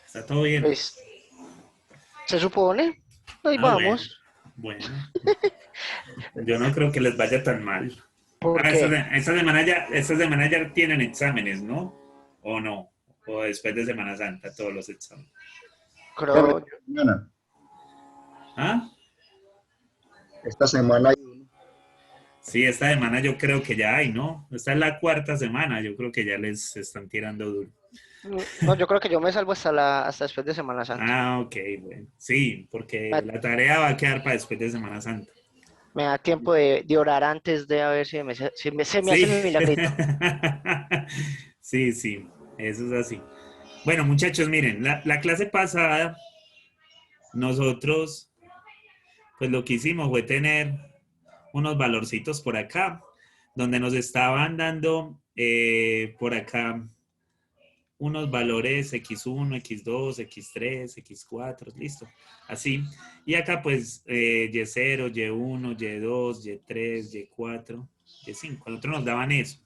Está todo bien. Pues, se supone. Ahí Ah, bueno. vamos. Bueno, yo no creo que les vaya tan mal. ¿Por Ah, qué? esta semana ya tienen exámenes, ¿no? ¿O no? O después de Semana Santa, todos los exámenes. Creo, Mañana, ¿Ah? esta semana hay uno. Sí, esta semana yo creo que ya hay, ¿no? Esta es la cuarta semana, yo creo que ya les están tirando duro. no, yo creo que yo me salvo hasta después de Semana Santa. Ah, ok, bueno. Sí, Me porque da, la tarea va a quedar para después de Semana Santa. me da tiempo de orar antes de a ver se me hace Sí. el milagrito. Sí, sí, eso es así. Bueno, muchachos, miren, la clase pasada, nosotros, pues lo que hicimos fue tener unos valorcitos por acá, donde nos estaban dando por acá unos valores X1, X2, X3, X4, listo, así. Y acá pues Y0, Y1, Y2, Y3, Y4, Y5. A nosotros nos daban eso.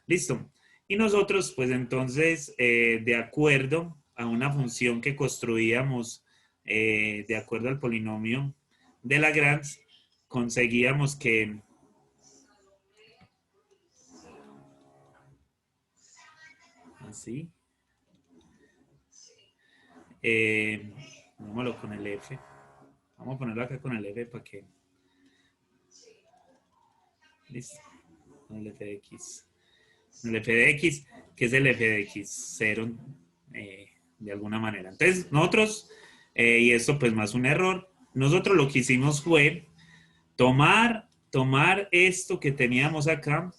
Listo. Y nosotros, pues entonces, de acuerdo a una función que construíamos, de acuerdo al polinomio de Lagrange, conseguíamos que, así, eh, pongámoslo con el F. Vamos a ponerlo acá con el F para que, listo, con el F de X. El F de X, que es el F de X0, de alguna manera. Entonces, nosotros, y esto pues más un error, nosotros lo que hicimos fue tomar esto que teníamos acá,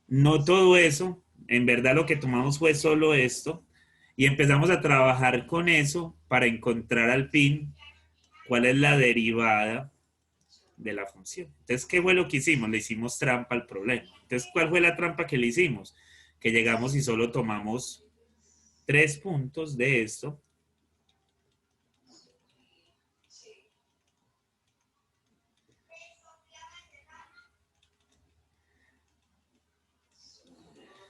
no todo eso, en verdad lo que tomamos fue solo esto, y empezamos a trabajar con eso para encontrar al fin cuál es la derivada de la función. Entonces, ¿qué fue lo que hicimos? Le hicimos trampa al problema. Entonces, ¿cuál fue la trampa que le hicimos? Que llegamos y solo tomamos 3 puntos de esto.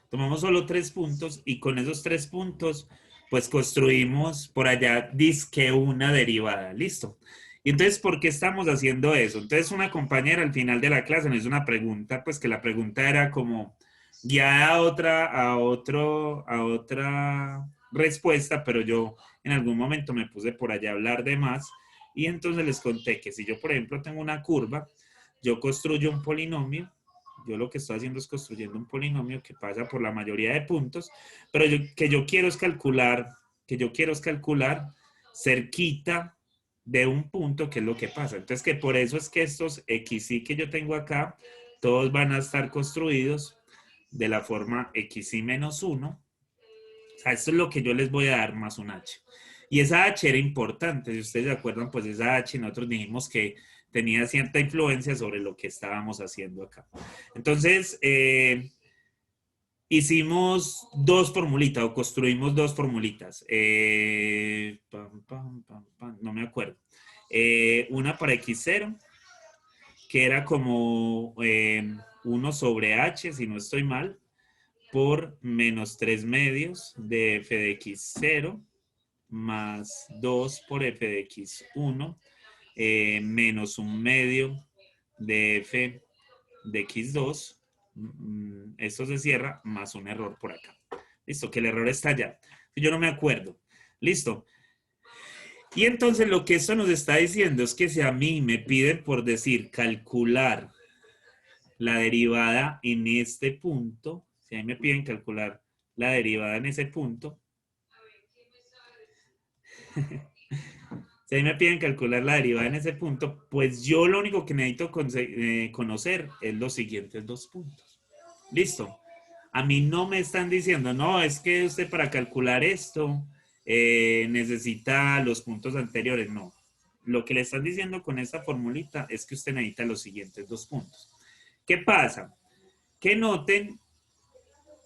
Tomamos solo 3 puntos y con esos 3 puntos, pues construimos por allá disque una derivada. Listo. Y entonces, ¿por qué estamos haciendo eso? Entonces, una compañera al final de la clase nos hizo una pregunta, pues que la pregunta era como guiada a otra respuesta, pero yo en algún momento me puse por allá a hablar de más y entonces les conté que si yo, por ejemplo, tengo una curva, yo construyo un polinomio. Yo lo que estoy haciendo es construyendo un polinomio que pasa por la mayoría de puntos, pero que yo quiero es calcular cerquita de un punto, que es lo que pasa. Entonces, que por eso es que estos XY que yo tengo acá, todos van a estar construidos de la forma XY menos 1. O sea, esto es lo que yo les voy a dar más un H. Y esa H era importante, si ustedes se acuerdan, pues esa H nosotros dijimos que tenía cierta influencia sobre lo que estábamos haciendo acá. Entonces, hicimos dos formulitas o construimos dos formulitas. No me acuerdo. Una para X0, que era como 1 sobre H, si no estoy mal, por menos 3 medios de f de x0 más 2 por f de x1 menos 1 medio de f de x2. Esto se cierra más un error por acá. Listo, que el error está allá. Yo no me acuerdo. Listo. Y entonces lo que esto nos está diciendo es que si a mí me piden por decir calcular la derivada en este punto, si a mí me piden calcular la derivada en ese punto, si a mí me piden calcular la derivada en ese punto, pues yo lo único que necesito conocer es los siguientes dos puntos. Listo. A mí no me están diciendo, no, es que usted para calcular esto necesita los puntos anteriores. No. Lo que le están diciendo con esta formulita es que usted necesita los siguientes dos puntos. ¿Qué pasa? Que noten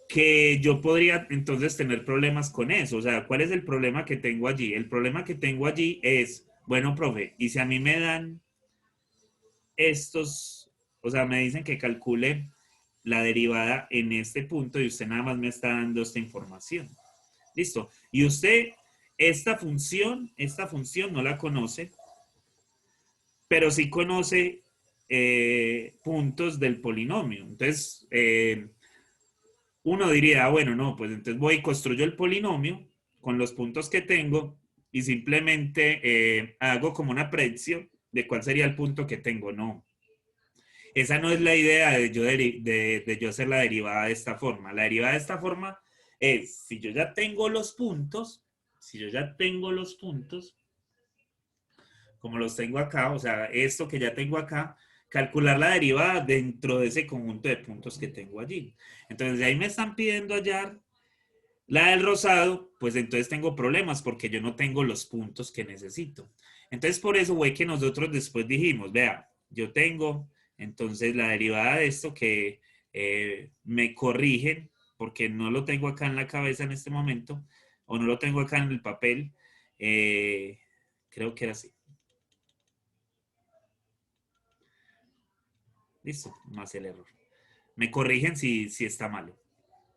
que yo podría entonces tener problemas con eso. O sea, ¿cuál es el problema que tengo allí? El problema que tengo allí es, bueno, profe, y si a mí me dan estos, o sea, me dicen que calcule la derivada en este punto y usted nada más me está dando esta información. Listo. Y usted esta función no la conoce, pero sí conoce puntos del polinomio. Entonces, uno diría, bueno, no, pues entonces voy y construyo el polinomio con los puntos que tengo y simplemente hago como una predicción de cuál sería el punto que tengo. No, esa no es la idea de yo hacer la derivada de esta forma. La derivada de esta forma es, si yo ya tengo los puntos, como los tengo acá, o sea, esto que ya tengo acá, calcular la derivada dentro de ese conjunto de puntos que tengo allí. Entonces, de ahí me están pidiendo hallar la del rosado, pues entonces tengo problemas porque yo no tengo los puntos que necesito. Entonces, por eso fue que nosotros después dijimos, vea, yo tengo entonces la derivada de esto que me corrigen porque no lo tengo acá en la cabeza en este momento o no lo tengo acá en el papel. Creo que era así. Listo, más el error. Me corrigen si está malo.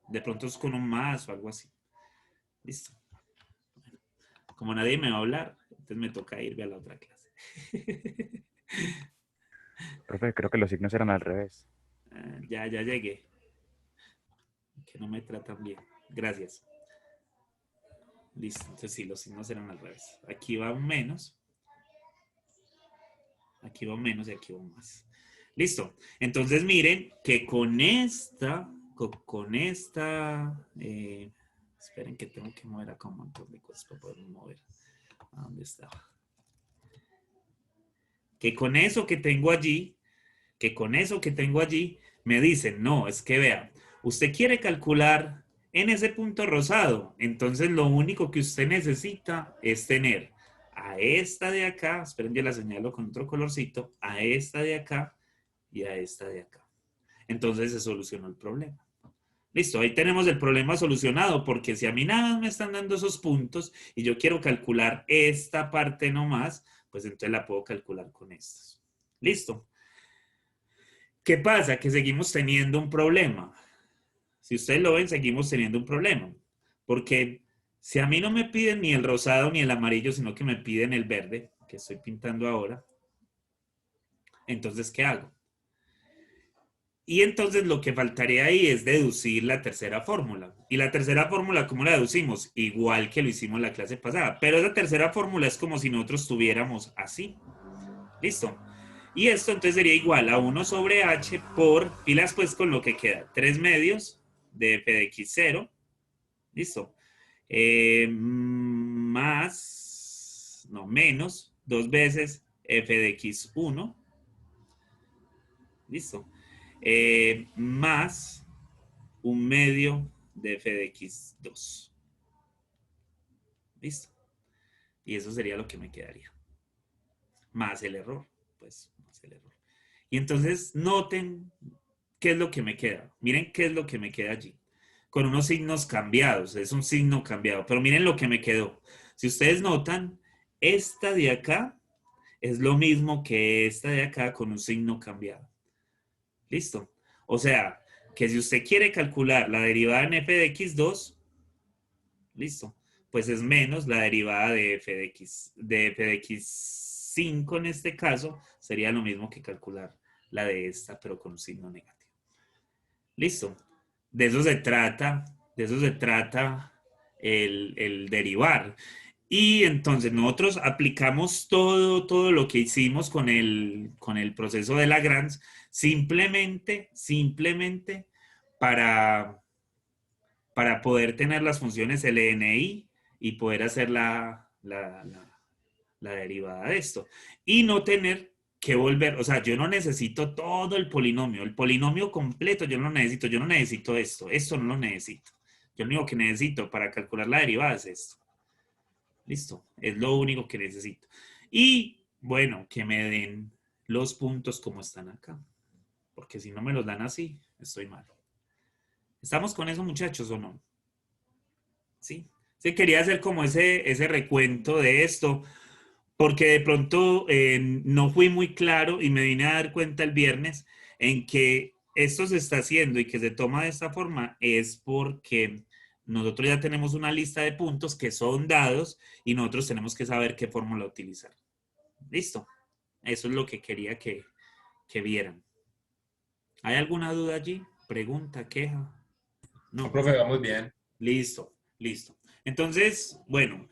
De pronto es con un más o algo así. Listo. Como nadie me va a hablar, entonces me toca irme a la otra clase. Profe, creo que los signos eran al revés. Ya llegué. Que no me tratan bien. Gracias. Listo. Entonces sí, los signos eran al revés. Aquí va un menos. Aquí va un menos y aquí va un más. Listo. Entonces miren que con esta, esperen que tengo que mover acá un montón de cosas para poder mover. ¿A dónde estaba? Que con eso que tengo allí, me dicen, no, es que vea, usted quiere calcular en ese punto rosado, entonces lo único que usted necesita es tener a esta de acá, esperen, yo la señalo con otro colorcito, a esta de acá y a esta de acá. Entonces se solucionó el problema. Listo, ahí tenemos el problema solucionado, porque si a mí nada me están dando esos puntos y yo quiero calcular esta parte nomás, pues entonces la puedo calcular con estas. Listo. ¿Qué pasa? Que seguimos teniendo un problema. Si ustedes lo ven, seguimos teniendo un problema. Porque si a mí no me piden ni el rosado ni el amarillo, sino que me piden el verde, que estoy pintando ahora, entonces, ¿qué hago? Y entonces lo que faltaría ahí es deducir la tercera fórmula. Y la tercera fórmula, ¿cómo la deducimos? Igual que lo hicimos la clase pasada. Pero esa tercera fórmula es como si nosotros tuviéramos así. ¿Listo? Y esto entonces sería igual a 1 sobre h por, pilas pues con lo que queda, 3 medios de f de x0. ¿Listo? Menos 2 veces f de x1. ¿Listo? Más 1 medio de f de x2. ¿Listo? Y eso sería lo que me quedaría. Más el error. Pues, más el error. Y entonces noten qué es lo que me queda. Miren qué es lo que me queda allí. Con unos signos cambiados. Es un signo cambiado. Pero miren lo que me quedó. Si ustedes notan, esta de acá es lo mismo que esta de acá con un signo cambiado. ¿Listo? O sea, que si usted quiere calcular la derivada en f de x2, listo, pues es menos la derivada de f de x5 en este caso, sería lo mismo que calcular la de esta, pero con un signo negativo. Listo. De eso se trata el derivar. Y entonces nosotros aplicamos todo lo que hicimos con el proceso de Lagrange simplemente para poder tener las funciones LNI y poder hacer la derivada de esto. Y no tener que volver, o sea, yo no necesito todo el polinomio completo yo no necesito esto no lo necesito. Yo lo único que necesito para calcular la derivada es esto. Listo, es lo único que necesito. Y bueno, que me den los puntos como están acá. Porque si no me los dan así, estoy mal. ¿Estamos con eso, muchachos, o no? Sí. Sí, quería hacer como ese recuento de esto, porque de pronto no fui muy claro y me vine a dar cuenta el viernes en que esto se está haciendo y que se toma de esta forma es porque nosotros ya tenemos una lista de puntos que son dados y nosotros tenemos que saber qué fórmula utilizar. ¿Listo? Eso es lo que quería que vieran. ¿Hay alguna duda allí? Pregunta, queja. No, No. profe, va muy bien. Listo, listo. Entonces, bueno,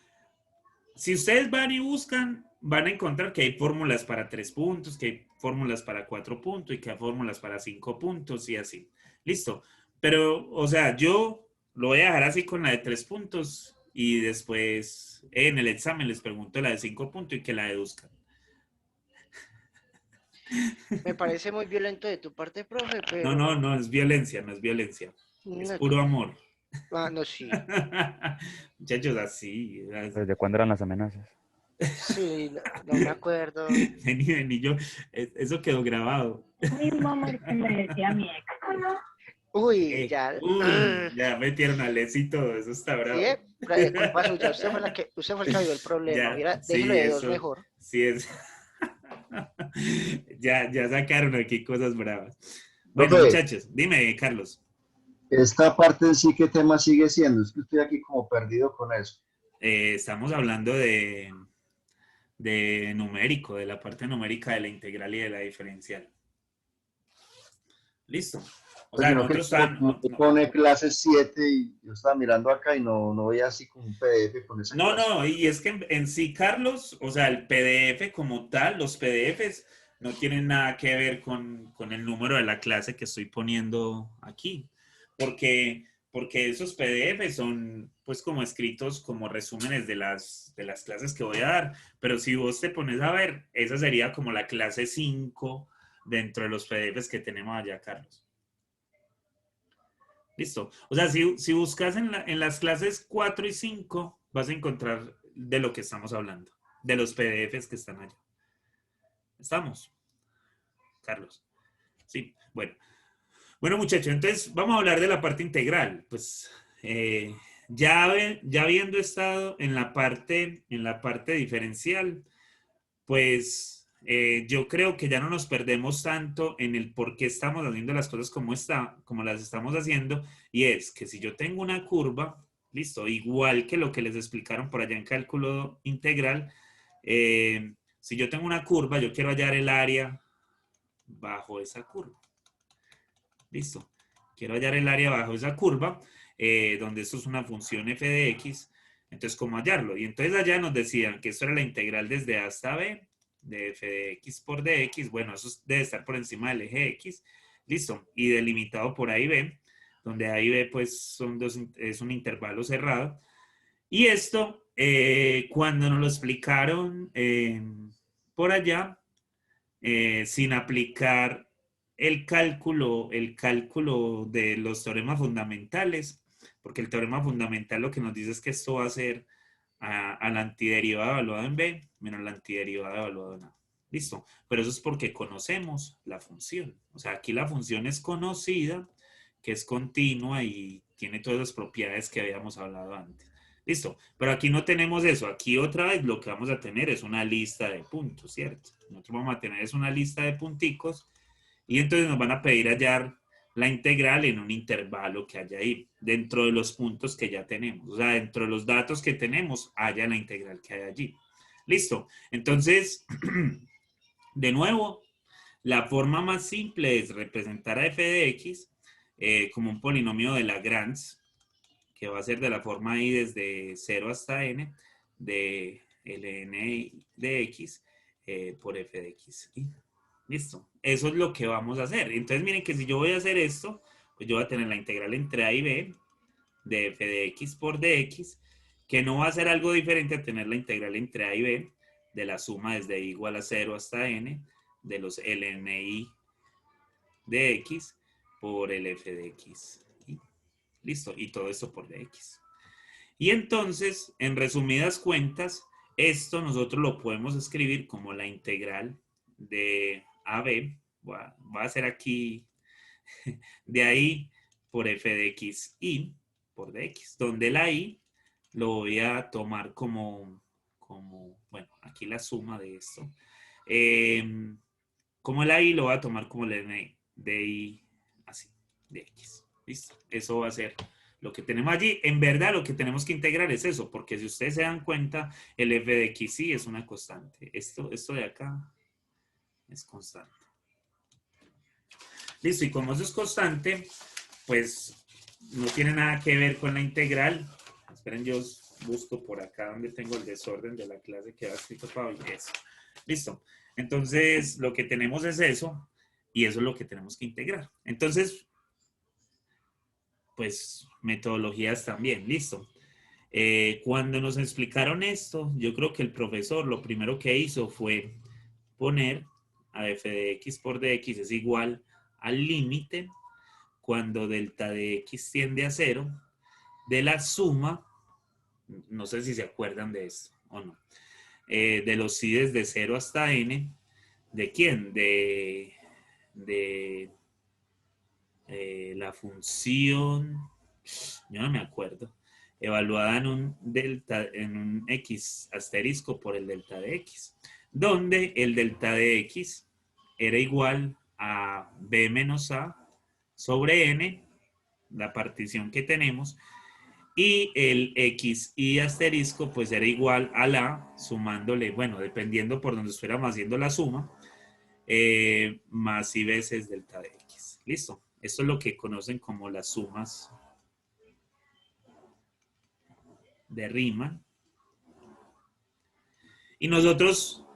si ustedes van y buscan, van a encontrar que hay fórmulas para 3 puntos, que hay fórmulas para 4 puntos y que hay fórmulas para 5 puntos y así. Listo. Pero, o sea, yo lo voy a dejar así con la de 3 puntos y después en el examen les pregunto la de 5 puntos y que la deduzcan. Me parece muy violento de tu parte, profe, No, pero no, no es violencia, no es violencia. Es no, puro amor. no, sí, Muchachos, así. ¿Desde cuándo eran las amenazas? sí, no me acuerdo. Vení, yo. Eso quedó grabado. Mismo amor que me decía mi ex. Uy, ya, Ya metieron a Leslie y todo, eso está sí, bravo. culpa suya, usted fue el que vio el problema, Ya, déjelo sí, de dos eso, mejor. sí es. Ya sacaron aquí cosas bravas. Bueno, Profe, muchachos, dime, Carlos. esta parte en sí, ¿qué tema sigue siendo? Es que estoy aquí como perdido con eso. Estamos hablando de numérico, de la parte numérica de la integral y de la diferencial. Listo. O Pues sea, sino que nosotros como pone clase 7 y yo estaba mirando acá y no veía así como un PDF con esa clase. No, y es que en sí, Carlos, o sea, el PDF como tal, los PDFs no tienen nada que ver con el número de la clase que estoy poniendo aquí, porque esos PDFs son pues como escritos como resúmenes de las clases que voy a dar, pero si vos te pones a ver, esa sería como la clase 5 dentro de los PDFs que tenemos allá, Carlos. Listo. O sea, si buscas en las clases 4 y 5, vas a encontrar de lo que estamos hablando, de los PDFs que están allá. ¿Estamos, Carlos? Sí, bueno. Bueno, muchachos, entonces vamos a hablar de la parte integral. Pues ya habiendo estado en la parte diferencial, pues yo creo que ya no nos perdemos tanto en el por qué estamos haciendo las cosas como las estamos haciendo, y es que si yo tengo una curva, listo, igual que lo que les explicaron por allá en cálculo integral, si yo tengo una curva, yo quiero hallar el área bajo esa curva. Listo. Quiero hallar el área bajo esa curva, donde esto es una función f de x. Entonces, ¿cómo hallarlo? Y entonces allá nos decían que esto era la integral desde a hasta b, de f de x por dx. Bueno, eso debe estar por encima del eje x. Listo. Y delimitado por a y b, donde a y b pues es un intervalo cerrado. Y esto, cuando nos lo explicaron por allá, sin aplicar el cálculo de los teoremas fundamentales, porque el teorema fundamental lo que nos dice es que esto va a ser al antiderivado evaluado en B menos la antiderivada evaluado en A. Listo. Pero eso es porque conocemos la función. O sea, aquí la función es conocida, que es continua y tiene todas las propiedades que habíamos hablado antes. Listo. Pero aquí no tenemos eso. Aquí otra vez lo que vamos a tener es una lista de puntos, ¿cierto? Nosotros vamos a tener es una lista de punticos y entonces nos van a pedir hallar la integral en un intervalo que haya ahí, dentro de los puntos que ya tenemos. O sea, dentro de los datos que tenemos, haya la integral que hay allí. Listo. Entonces, de nuevo, la forma más simple es representar a f de x como un polinomio de Lagrange, que va a ser de la forma i desde 0 hasta n, de ln de x por f de x. Listo. Eso es lo que vamos a hacer. Entonces, miren que si yo voy a hacer esto, pues yo voy a tener la integral entre a y b de f de x por dx, que no va a ser algo diferente a tener la integral entre a y b de la suma desde i igual a 0 hasta n de los lni de x por el f de x. Listo. Y todo esto por dx. Y entonces, en resumidas cuentas, esto nosotros lo podemos escribir como la integral de AB, voy a hacer aquí, de ahí por f de x y por dx, donde la i lo voy a tomar como bueno, aquí la suma de esto. Como la i lo voy a tomar como la n de i, así, de x. ¿Listo? Eso va a ser Lo que tenemos allí, en verdad lo que tenemos que integrar es eso, porque si ustedes se dan cuenta, el f de x sí es una constante. Esto de acá es constante. Listo, y como eso es constante, pues no tiene nada que ver con la integral. Esperen, yo busco por acá donde tengo el desorden de la clase que ha escrito para hoy. Eso. Listo. Entonces, lo que tenemos es eso, y eso es lo que tenemos que integrar. Entonces, pues, metodologías también. Listo. Cuando nos explicaron esto, yo creo que el profesor lo primero que hizo fue poner a f de x por dx es igual al límite cuando delta de x tiende a 0 de la suma, no sé si se acuerdan de esto o no, de los i desde 0 hasta n, ¿de quién? De la función, yo no me acuerdo, evaluada en un delta, en un x asterisco por el delta de x, donde el delta de x era igual a b menos a sobre n, la partición que tenemos, y el x y asterisco pues era igual a la, sumándole, bueno, dependiendo por donde estuviéramos haciendo la suma, más i veces delta de x. Listo. Esto es lo que conocen como las sumas de Riemann. Y nosotros,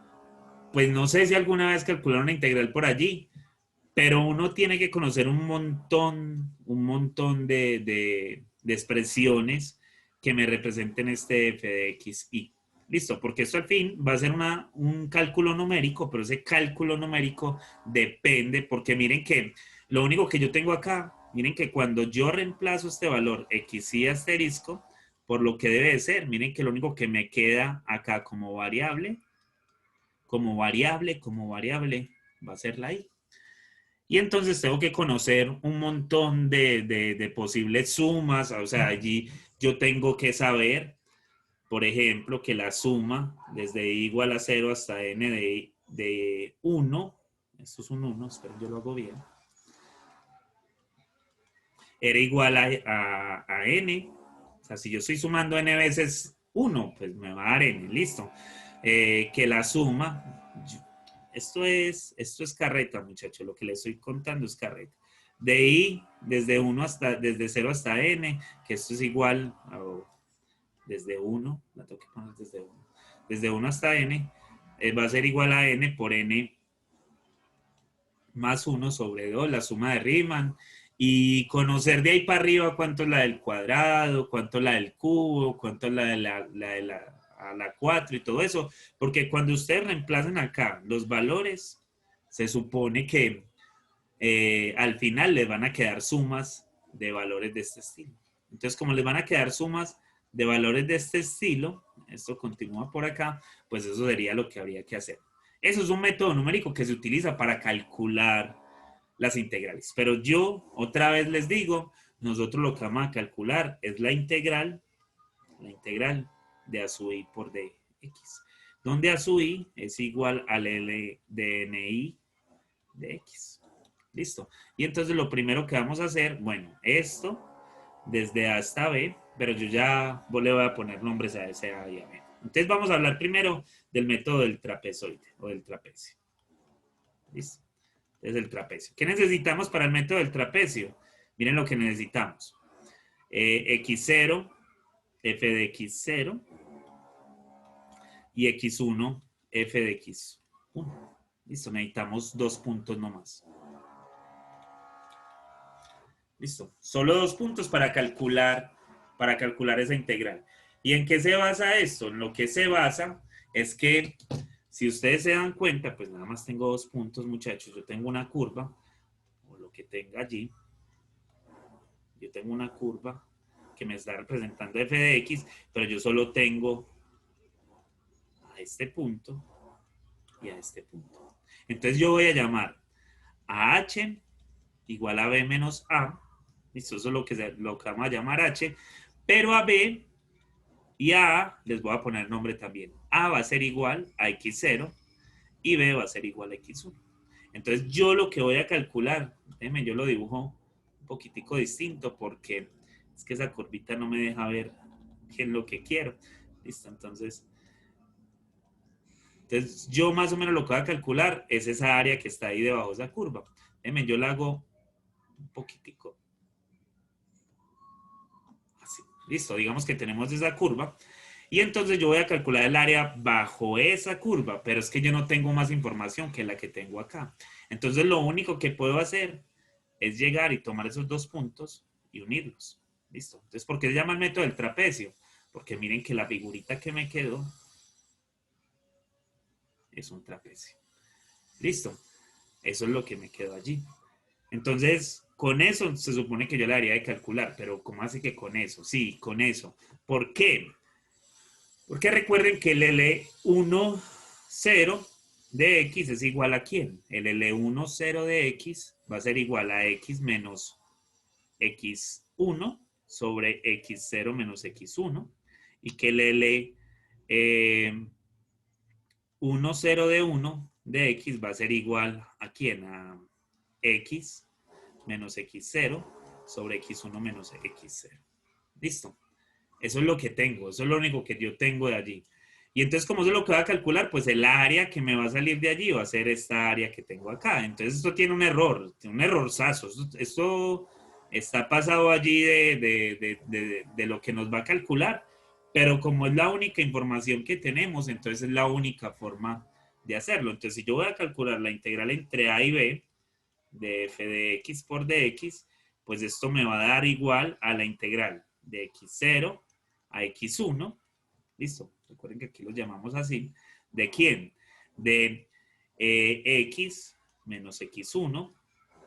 pues no sé si alguna vez calcularon una integral por allí, pero uno tiene que conocer un montón de expresiones que me representen este f de x y. Listo, porque esto al fin va a ser un cálculo numérico, pero ese cálculo numérico depende, porque miren que lo único que yo tengo acá, miren que cuando yo reemplazo este valor x y asterisco por lo que debe de ser, miren que lo único que me queda acá como variable, va a ser la y. Y entonces tengo que conocer un montón de posibles sumas, o sea, allí yo tengo que saber, por ejemplo, que la suma desde i igual a 0 hasta n de 1, esto es un 1, espero yo lo hago bien, era igual a n, o sea, si yo estoy sumando n veces 1, pues me va a dar n, listo. Que la suma... Esto es carreta, muchachos. Lo que les estoy contando es carreta. De i, desde 0 hasta n, que esto es igual a desde 1, la tengo que poner desde 1. Desde 1 hasta n, va a ser igual a n por n más 1 sobre 2, la suma de Riemann. Y conocer de ahí para arriba cuánto es la del cuadrado, cuánto es la del cubo, cuánto es la de la 4 y todo eso, porque cuando ustedes reemplazan acá los valores, se supone que al final les van a quedar sumas de valores de este estilo. Entonces, como les van a quedar sumas de valores de este estilo, esto continúa por acá, pues eso sería lo que habría que hacer. Eso es un método numérico que se utiliza para calcular las integrales. Pero yo, otra vez les digo, nosotros lo que vamos a calcular es la integral de a sub i por dx, donde a sub i es igual al L de ni de x. Listo. Y entonces lo primero que vamos a hacer, bueno, esto desde A hasta B, pero yo ya le voy a poner nombres a ese A y a B. Entonces vamos a hablar primero del método del trapezoide o del trapecio. ¿Listo? Entonces el trapecio. ¿Qué necesitamos para el método del trapecio? Miren lo que necesitamos. X0, f de x0 y x1, f de x1. Listo, necesitamos 2 puntos nomás. Listo, solo 2 puntos para calcular esa integral. ¿Y en qué se basa esto? En lo que se basa es que, si ustedes se dan cuenta, pues nada más tengo 2 puntos, muchachos. Yo tengo una curva, o lo que tenga allí. Yo tengo una curva que me está representando f de x, pero yo solo tengo a este punto y a este punto. Entonces yo voy a llamar a h igual a b menos a. Listo, eso es lo que vamos a llamar h, pero a b y a les voy a poner nombre también. A va a ser igual a x0 y b va a ser igual a x1. Entonces yo lo que voy a calcular, déjenme, yo lo dibujo un poquitico distinto porque Es que esa curvita no me deja ver qué es lo que quiero. Listo, entonces yo más o menos lo que voy a calcular es esa área que está ahí debajo de esa curva. Déjenme, yo la hago un poquitico. Así. Listo, digamos que tenemos esa curva. Y entonces yo voy a calcular el área bajo esa curva, pero es que yo no tengo más información que la que tengo acá. Entonces lo único que puedo hacer es llegar y tomar esos dos puntos y unirlos. Listo. Entonces, ¿por qué se llama el método del trapecio? Porque miren que la figurita que me quedó es un trapecio. Listo. Eso es lo que me quedó allí. Entonces, con eso se supone que yo le daría de calcular, pero ¿cómo hace que con eso? Sí, con eso. ¿Por qué? Porque recuerden que el L1, 0 de X es igual a ¿quién? El L1, 0 de X va a ser igual a X menos X1 sobre X0 menos X1. Y que el L1, 0 de 1 de X va a ser igual a ¿quién? A X menos X0 sobre X1 menos X0. ¿Listo? Eso es lo que tengo, eso es lo único que yo tengo de allí. Y entonces, como eso es lo que voy a calcular, pues el área que me va a salir de allí va a ser esta área que tengo acá. Entonces, esto tiene un error, tiene un errorzazo. Esto está pasado allí de lo que nos va a calcular, pero como es la única información que tenemos, entonces es la única forma de hacerlo. Entonces, si yo voy a calcular la integral entre A y B de f de x por dx, pues esto me va a dar igual a la integral de x0 a x1, listo, recuerden que aquí lo llamamos así, ¿de quién? De x menos x1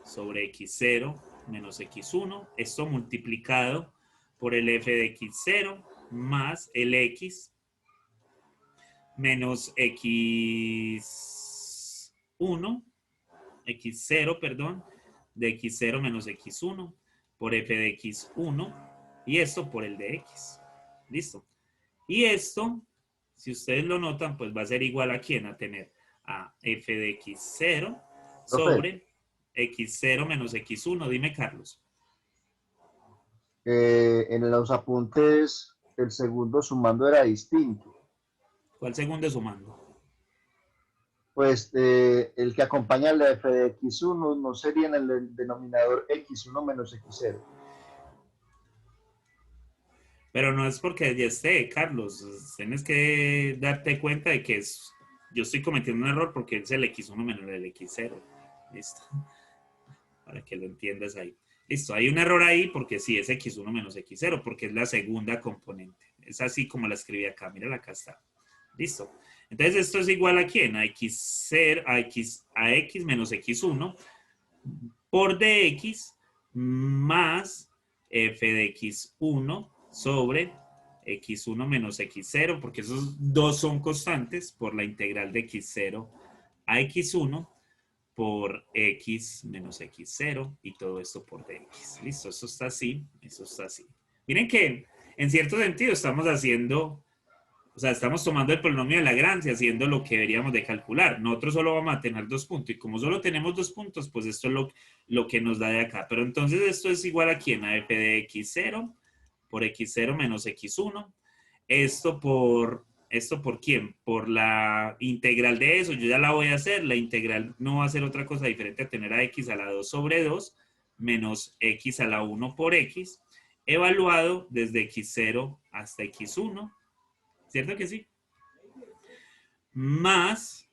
sobre x0 menos x1, esto multiplicado por el f de x0 más el x menos x1, x0, perdón, de x0 menos x1 por f de x1 y esto por el de x. Listo. Y esto, si ustedes lo notan, pues va a ser igual a ¿quién? A tener a f de x0 Profe, sobre x0 menos x1. Dime, Carlos. en los apuntes el segundo sumando era distinto. ¿Cuál segundo sumando? Pues el que acompaña al f de x1 no sería en el denominador x1 menos x0. Pero no es porque ya esté, Carlos. Tienes que darte cuenta de que yo estoy cometiendo un error porque es el x1 menos el x0. Listo. Para que lo entiendas ahí. Listo, hay un error ahí porque sí es x1 menos x0, porque es la segunda componente. Es así como la escribí acá. Mírala, acá está. Listo. Entonces esto es igual a ¿quién? A x0, a x menos x1 por dx más f de x1 sobre x1 menos x0, porque esos dos son constantes por la integral de x0 a x1 por x menos x0 y todo esto por dx. Listo, eso está así, eso está así. Miren que en cierto sentido estamos haciendo, o sea, estamos tomando el polinomio de Lagrange haciendo lo que deberíamos de calcular. Nosotros solo vamos a tener dos puntos y como solo tenemos dos puntos, pues esto es lo que nos da de acá. Pero entonces esto es igual a ¿quién? A f de x0 por x0 menos x1. ¿Esto por quién? Por la integral de eso. Yo ya la voy a hacer. La integral no va a ser otra cosa diferente a tener a x a la 2 sobre 2 menos x a la 1 por x, evaluado desde x0 hasta x1. ¿Cierto que sí? Más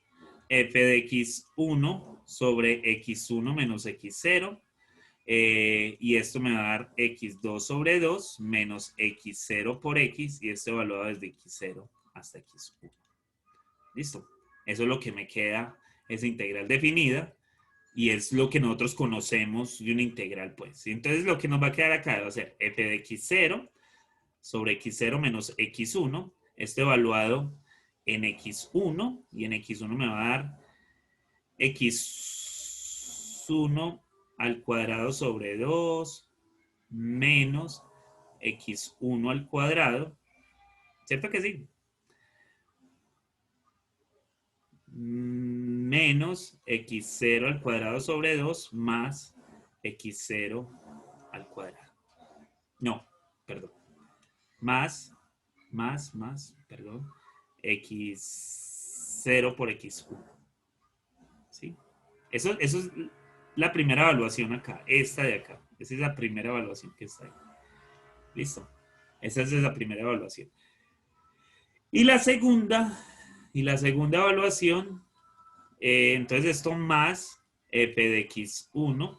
f de x1 sobre x1 menos x0. Y esto me va a dar x2 sobre 2 menos x0 por x y esto evaluado desde x0 hasta x1. ¿Listo? Eso es lo que me queda, esa integral definida y es lo que nosotros conocemos de una integral, pues. Y entonces lo que nos va a quedar acá va a ser f de x0 sobre x0 menos x1, esto evaluado en x1 y en x1 me va a dar x1 al cuadrado sobre 2 menos x1 al cuadrado. ¿Cierto que sí? Menos x0 al cuadrado sobre 2 más x0 al cuadrado. No, perdón, perdón, x0 por x1. ¿Sí? Eso es la primera evaluación acá, esta de acá. Esa es la primera evaluación que está ahí. Listo. Esa es la primera evaluación. Y la segunda evaluación, entonces esto más f de x1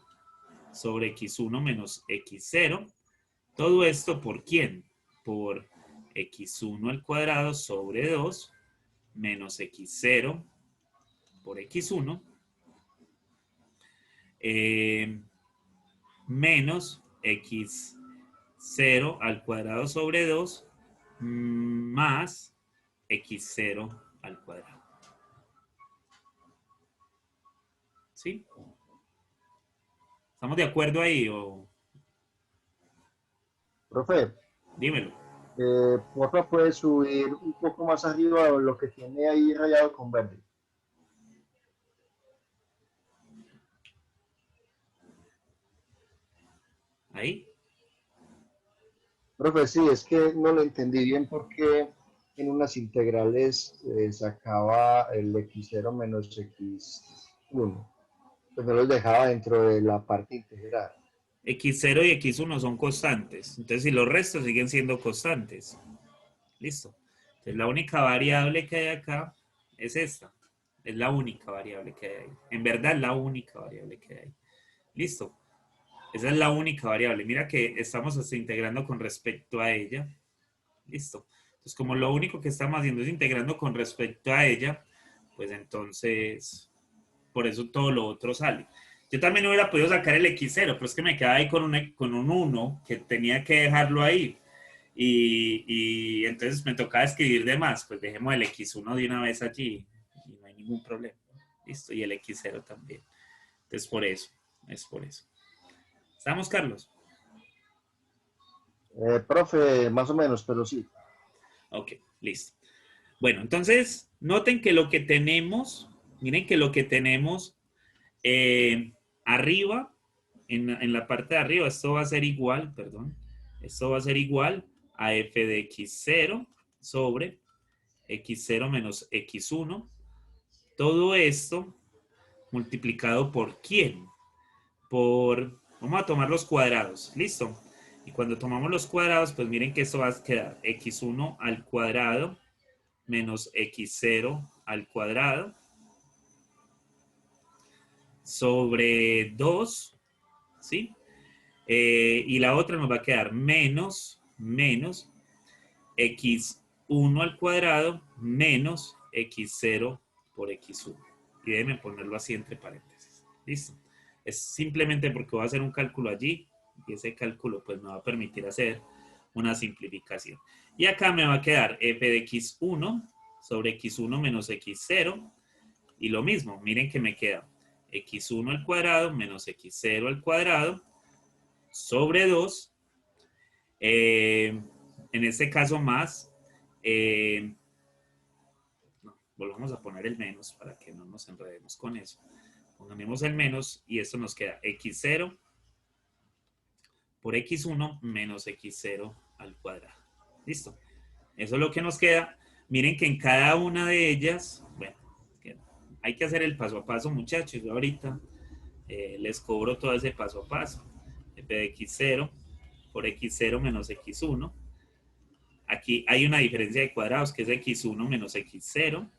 sobre x1 menos x0. Todo esto ¿por quién? Por x1 al cuadrado sobre 2 menos x0 por x1 menos x0 al cuadrado sobre 2 más x0 al cuadrado. ¿Sí? ¿Estamos de acuerdo ahí o...? Profe, Dímelo. porfa, puede subir un poco más arriba lo que tiene ahí rayado con verde. ¿Ahí? Profe, sí, es que no lo entendí bien porque en unas integrales sacaba el x0 menos x1. Pues no los dejaba dentro de la parte integral. X0 y X1 son constantes. Entonces, si los restos siguen siendo constantes. Listo. Entonces, la única variable que hay acá es esta. Es la única variable que hay. En verdad, es la única variable que hay. Listo. Esa es la única variable. Mira que estamos hasta integrando con respecto a ella. Listo. Entonces, como lo único que estamos haciendo es integrando con respecto a ella, pues entonces, por eso todo lo otro sale. Yo también hubiera podido sacar el X0, pero es que me quedaba ahí con un 1 que tenía que dejarlo ahí. Y entonces me tocaba escribir de más. Pues dejemos el X1 de una vez allí y no hay ningún problema. Listo, y el X0 también. Entonces por eso, es por eso. ¿Estamos, Carlos? Profe, más o menos, pero sí. Ok, listo. Bueno, entonces, noten que lo que tenemos, miren que lo que tenemos arriba, en la parte de arriba, esto va a ser igual, perdón, esto va a ser igual a f de x0 sobre x0 menos x1. Todo esto multiplicado por ¿quién? Vamos a tomar los cuadrados, ¿listo? Y cuando tomamos los cuadrados, pues miren que esto va a quedar x1 al cuadrado menos x0 al cuadrado sobre 2, ¿sí? Y la otra nos va a quedar menos x1 al cuadrado menos x0 por x1. Y déjenme ponerlo así entre paréntesis. ¿Listo? Es simplemente porque voy a hacer un cálculo allí y ese cálculo pues me va a permitir hacer una simplificación. Y acá me va a quedar f de x1 sobre x1 menos x0. Y lo mismo, miren que me queda x1 al cuadrado menos x0 al cuadrado sobre 2. En este caso más, no, volvamos a poner el menos para que no nos enredemos con eso. Pongamos el menos y esto nos queda x0 por x1 menos x0 al cuadrado. ¿Listo? Eso es lo que nos queda. Miren que en cada una de ellas, bueno, hay que hacer el paso a paso, muchachos. Yo ahorita les cobro todo ese paso a paso. f de x0 por x0 menos x1. Aquí hay una diferencia de cuadrados que es x1 menos x0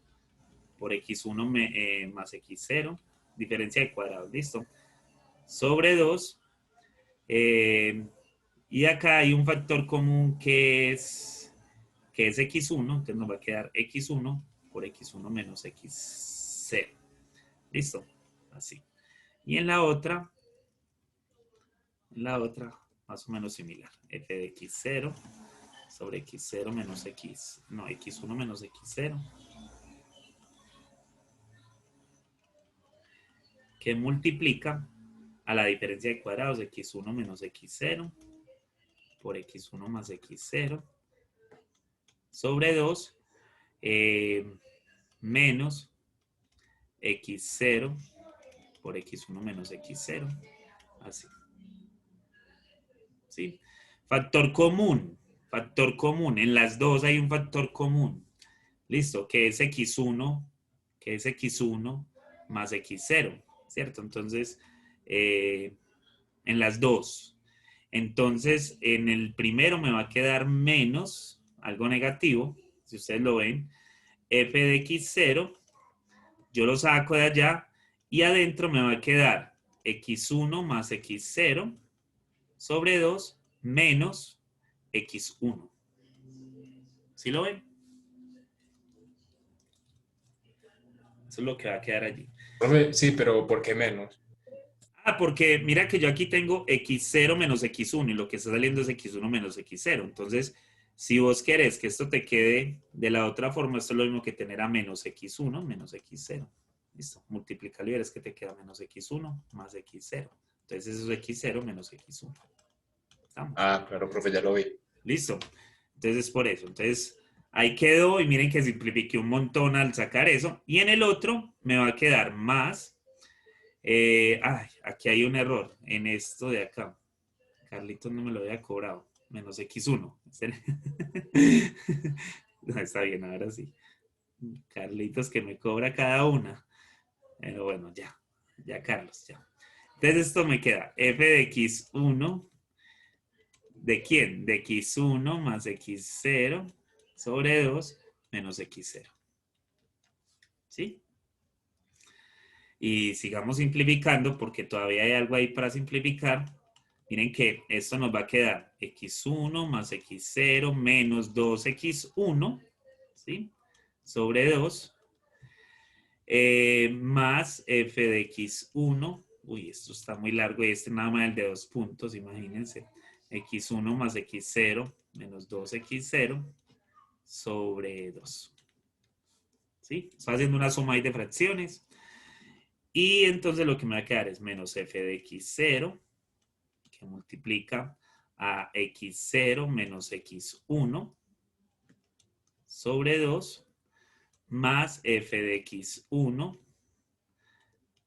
por x1 más x0. Diferencia de cuadrados, listo. Sobre 2. Y acá hay un factor común que es x1. Entonces nos va a quedar x1 por x1 menos x0. Listo. Así. Y en la otra, más o menos similar. f de x0 sobre x0 menos x1 menos x0. Que multiplica a la diferencia de cuadrados de x1 menos x0 por x1 más x0 sobre 2 menos x0 por x1 menos x0. Así. ¿Sí? Factor común. Factor común. En las dos hay un factor común. Listo, que es x1 más x0, ¿cierto? Entonces, en las dos. Entonces, en el primero me va a quedar menos, algo negativo, si ustedes lo ven, f de x0, yo lo saco de allá, y adentro me va a quedar x1 más x0 sobre 2 menos x1. ¿Sí lo ven? Eso es lo que va a quedar allí. Profe, sí, pero ¿por qué menos? Porque mira que yo aquí tengo x0 menos x1 y lo que está saliendo es x1 menos x0. Entonces, si vos querés que esto te quede de la otra forma, esto es lo mismo que tener a menos x1 menos x0. Listo. Multiplícalo y verás que te queda menos x1 más x0. Entonces, eso es x0 menos x1. ¿Estamos? Ah, claro, profe, ya lo vi. Listo. Entonces, es por eso. Entonces, ahí quedó y miren que simplifiqué un montón al sacar eso. Y en el otro me va a quedar más. Aquí hay un error en esto de acá. Carlitos no me lo había cobrado. Menos x1. No, está bien, ahora sí. Carlitos que me cobra cada una. Pero bueno, ya. Ya, Carlos, ya. Entonces esto me queda f de x1. ¿De quién? De x1 más x0 sobre 2 menos x0. ¿Sí? Y sigamos simplificando porque todavía hay algo ahí para simplificar. Miren que esto nos va a quedar x1 más x0 menos 2x1, ¿sí? Sobre 2 más f de x1. Uy, esto está muy largo y este nada más el de 2 puntos, imagínense. x1 más x0 menos 2x0 sobre 2. ¿Sí? Estoy haciendo una suma ahí de fracciones. Y entonces lo que me va a quedar es menos f de x0, que multiplica a x0 menos x1 sobre 2, más f de x1,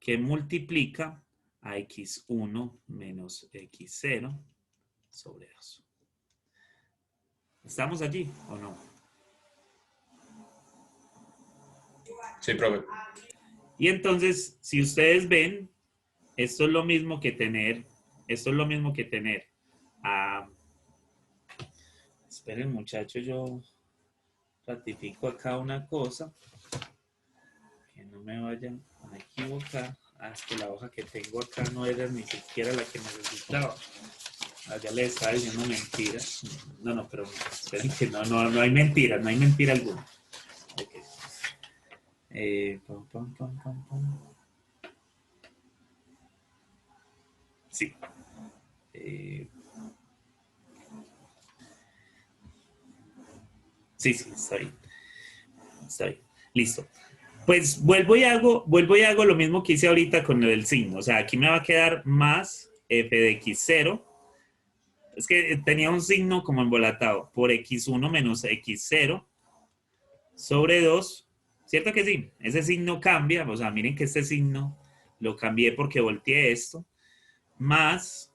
que multiplica a x1 menos x0 sobre 2. ¿Estamos allí o no? Sí, profe. Y entonces, si ustedes ven, esto es lo mismo que tener, esperen muchachos, yo ratifico acá una cosa, que no me vayan a equivocar. Es que la hoja que tengo acá no era ni siquiera la que necesitaba. Ya le estaba diciendo mentiras. No, pero esperen que no hay mentiras, no hay mentira alguna. Okay. Sí. Sí, está bien. Está bien. Listo. Pues vuelvo y hago lo mismo que hice ahorita con el signo. O sea, aquí me va a quedar más f de x0. Es que tenía un signo como embolatado. Por x1 menos x0 sobre 2. ¿Cierto que sí? Ese signo cambia. O sea, miren que este signo lo cambié porque volteé esto. Más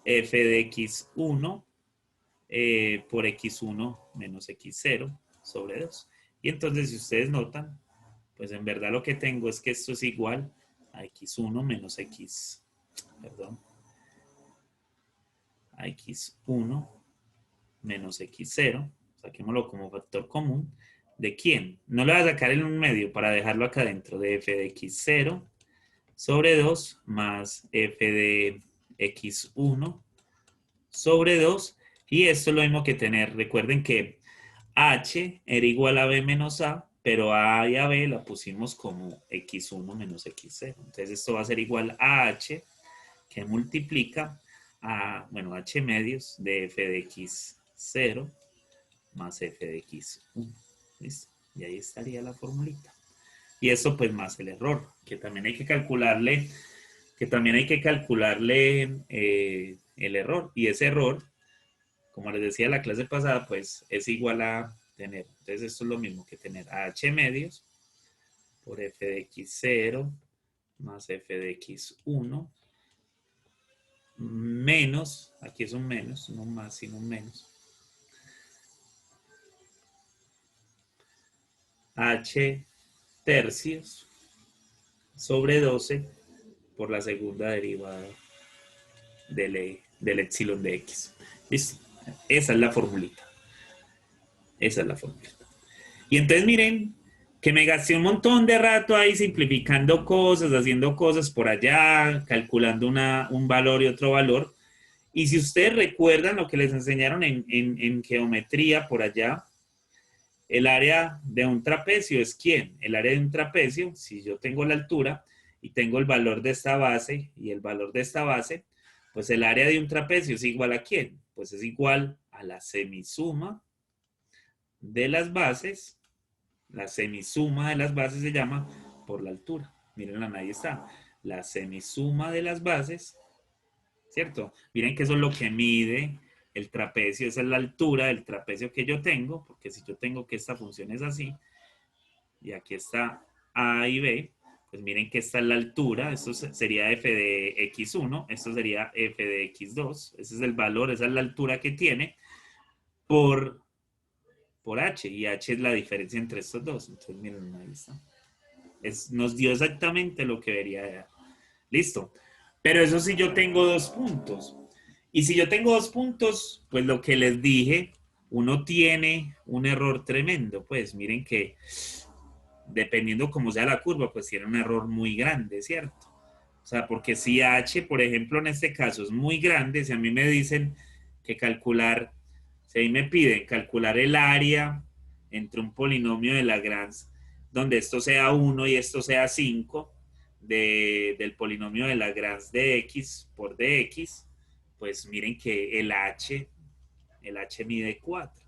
f de x1 por x1 menos x0 sobre 2. Y entonces, si ustedes notan, pues en verdad lo que tengo es que esto es igual a x1 menos x, perdón, a x1 menos x0, saquémoslo como factor común, ¿de quién? No lo voy a sacar en un medio para dejarlo acá dentro, de f de x0 sobre 2 más f de x1 sobre 2, y esto es lo mismo que tener, recuerden que h era igual a b menos a, pero a y a b la pusimos como x1 menos x0. Entonces esto va a ser igual a h, que multiplica a, bueno, h medios de f de x0 más f de x1. ¿Listo? Y ahí estaría la formulita. Y eso pues más el error, que también hay que calcularle, el error. Y ese error, como les decía la clase pasada, pues es igual a tener, entonces esto es lo mismo que tener a h medios por f de x0 más f de x1 menos, aquí es un menos, no más, sino un menos, h tercios sobre 12 por la segunda derivada del epsilon de x. ¿Listo? Esa es la formulita. Esa es la formulita. Y entonces miren que me gasté un montón de rato ahí simplificando cosas, haciendo cosas por allá, calculando un valor y otro valor. Y si ustedes recuerdan lo que les enseñaron en geometría por allá, el área de un trapecio es ¿quién? El área de un trapecio, si yo tengo la altura y tengo el valor de esta base y el valor de esta base, pues el área de un trapecio es igual a ¿quién? Pues es igual a la semisuma de las bases. La semisuma de las bases se llama por la altura. Miren, ahí está. La semisuma de las bases, ¿cierto? Miren que eso es lo que mide el trapecio, esa es la altura del trapecio que yo tengo, porque si yo tengo que esta función es así, y aquí está A y B, pues miren que esta es la altura, esto sería f de x1, esto sería f de x2, ese es el valor, esa es la altura que tiene por h, y h es la diferencia entre estos dos. Entonces miren, ahí está. Nos dio exactamente lo que debería dar. Listo. Pero eso sí, yo tengo 2 puntos. Y si yo tengo 2 puntos, pues lo que les dije, uno tiene un error tremendo. Pues miren que dependiendo cómo sea la curva, pues tiene un error muy grande, ¿cierto? O sea, porque si h, por ejemplo, en este caso es muy grande, si a mí me dicen que calcular, si ahí me piden calcular el área entre un polinomio de Lagrange, donde esto sea 1 y esto sea 5, del polinomio de Lagrange de x por dx, pues miren que el h mide 4.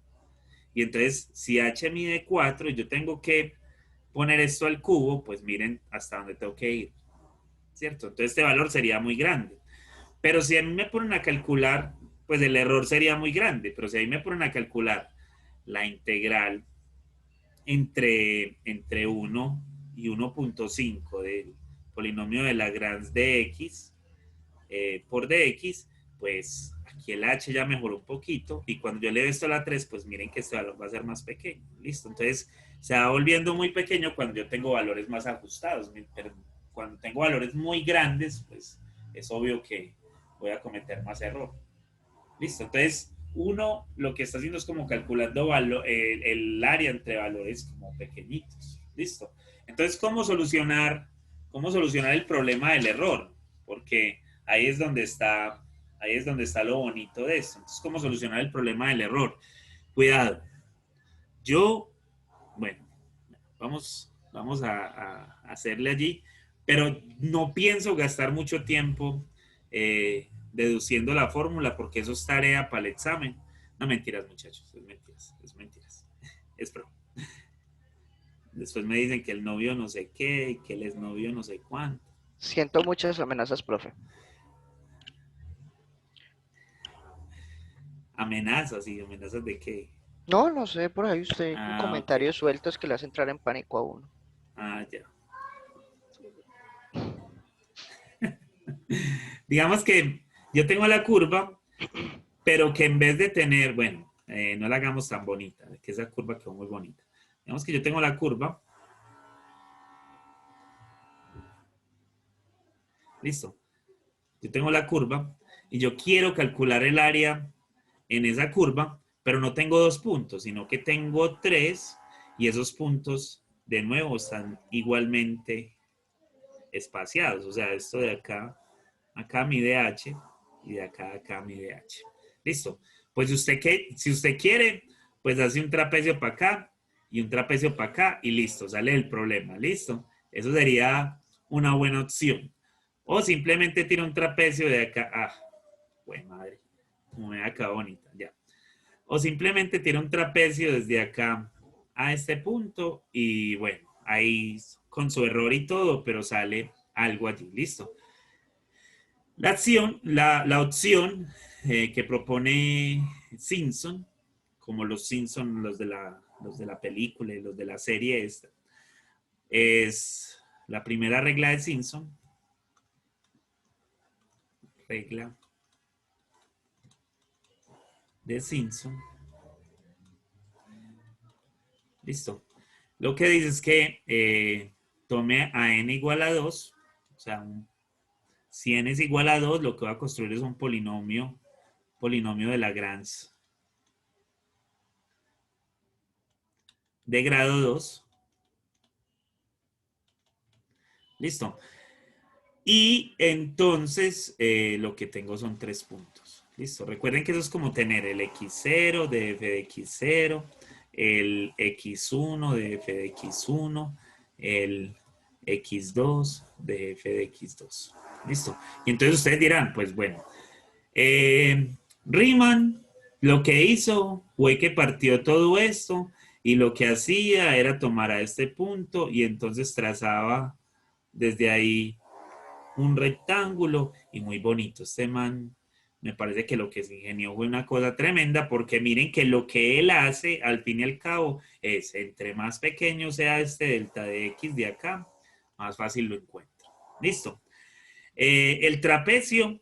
Y entonces, si h mide 4 y yo tengo que poner esto al cubo, pues miren hasta dónde tengo que ir, ¿cierto? Entonces este valor sería muy grande. Pero si a mí me ponen a calcular, pues el error sería muy grande. Pero si a mí me ponen a calcular la integral entre 1 y 1.5 del polinomio de Lagrange de x por dx, pues aquí el h ya mejoró un poquito. Y cuando yo le doy esto a la 3, pues miren que este valor va a ser más pequeño. ¿Listo? Entonces se va volviendo muy pequeño cuando yo tengo valores más ajustados. Pero cuando tengo valores muy grandes, pues es obvio que voy a cometer más error. Listo, entonces uno lo que está haciendo es como calculando el área entre valores como pequeñitos. Listo. Entonces, ¿cómo solucionar el problema del error? Porque ahí es donde está lo bonito de esto. Entonces, ¿cómo solucionar el problema del error? Cuidado. Bueno, vamos a hacerle allí, pero no pienso gastar mucho tiempo deduciendo la fórmula porque eso es tarea para el examen. No, mentiras, muchachos, es mentiras. Es broma. Después me dicen que el novio no sé qué y que el exnovio no sé cuánto. Siento muchas amenazas, profe. Amenazas, ¿y amenazas de qué? No, no sé, por ahí usted con Ah, ok. comentarios sueltos que le hacen entrar en pánico a uno. Ah, ya. Digamos que yo tengo la curva, pero que en vez de tener, bueno, no la hagamos tan bonita, que esa curva quedó muy bonita. Digamos que yo tengo la curva. Listo. Yo tengo la curva y yo quiero calcular el área en esa curva, pero no tengo 2 puntos, sino que tengo 3 y esos puntos de nuevo están igualmente espaciados. O sea, esto de acá mide h y de acá mide h. Listo. Pues si usted quiere, pues hace un trapecio para acá y un trapecio para acá y listo, sale el problema. Listo. Eso sería una buena opción. O simplemente tira un trapecio de acá. Ah, güey, madre. Como me acá bonita, ya. O simplemente tira un trapecio desde acá a este punto y bueno, ahí con su error y todo, pero sale algo allí. Listo. La opción que propone Simpson, como los Simpson, los de la película y los de la serie esta, es la primera regla de Simpson. Regla de Simpson. Listo. Lo que dice es que tome a n igual a 2, o sea, si n es igual a 2, lo que va a construir es un polinomio de Lagrange de grado 2. Listo. Y entonces lo que tengo son 3 puntos. Listo. Recuerden que eso es como tener el x0 de f de x0, el x1 de f de x1, el x2 de f de x2. Listo. Y entonces ustedes dirán, pues bueno, Riemann lo que hizo fue que partió todo esto y lo que hacía era tomar a este punto y entonces trazaba desde ahí un rectángulo y muy bonito. Este man me parece que lo que se ingenió fue una cosa tremenda porque miren que lo que él hace al fin y al cabo es entre más pequeño sea este delta de x de acá, más fácil lo encuentro. Listo. El trapecio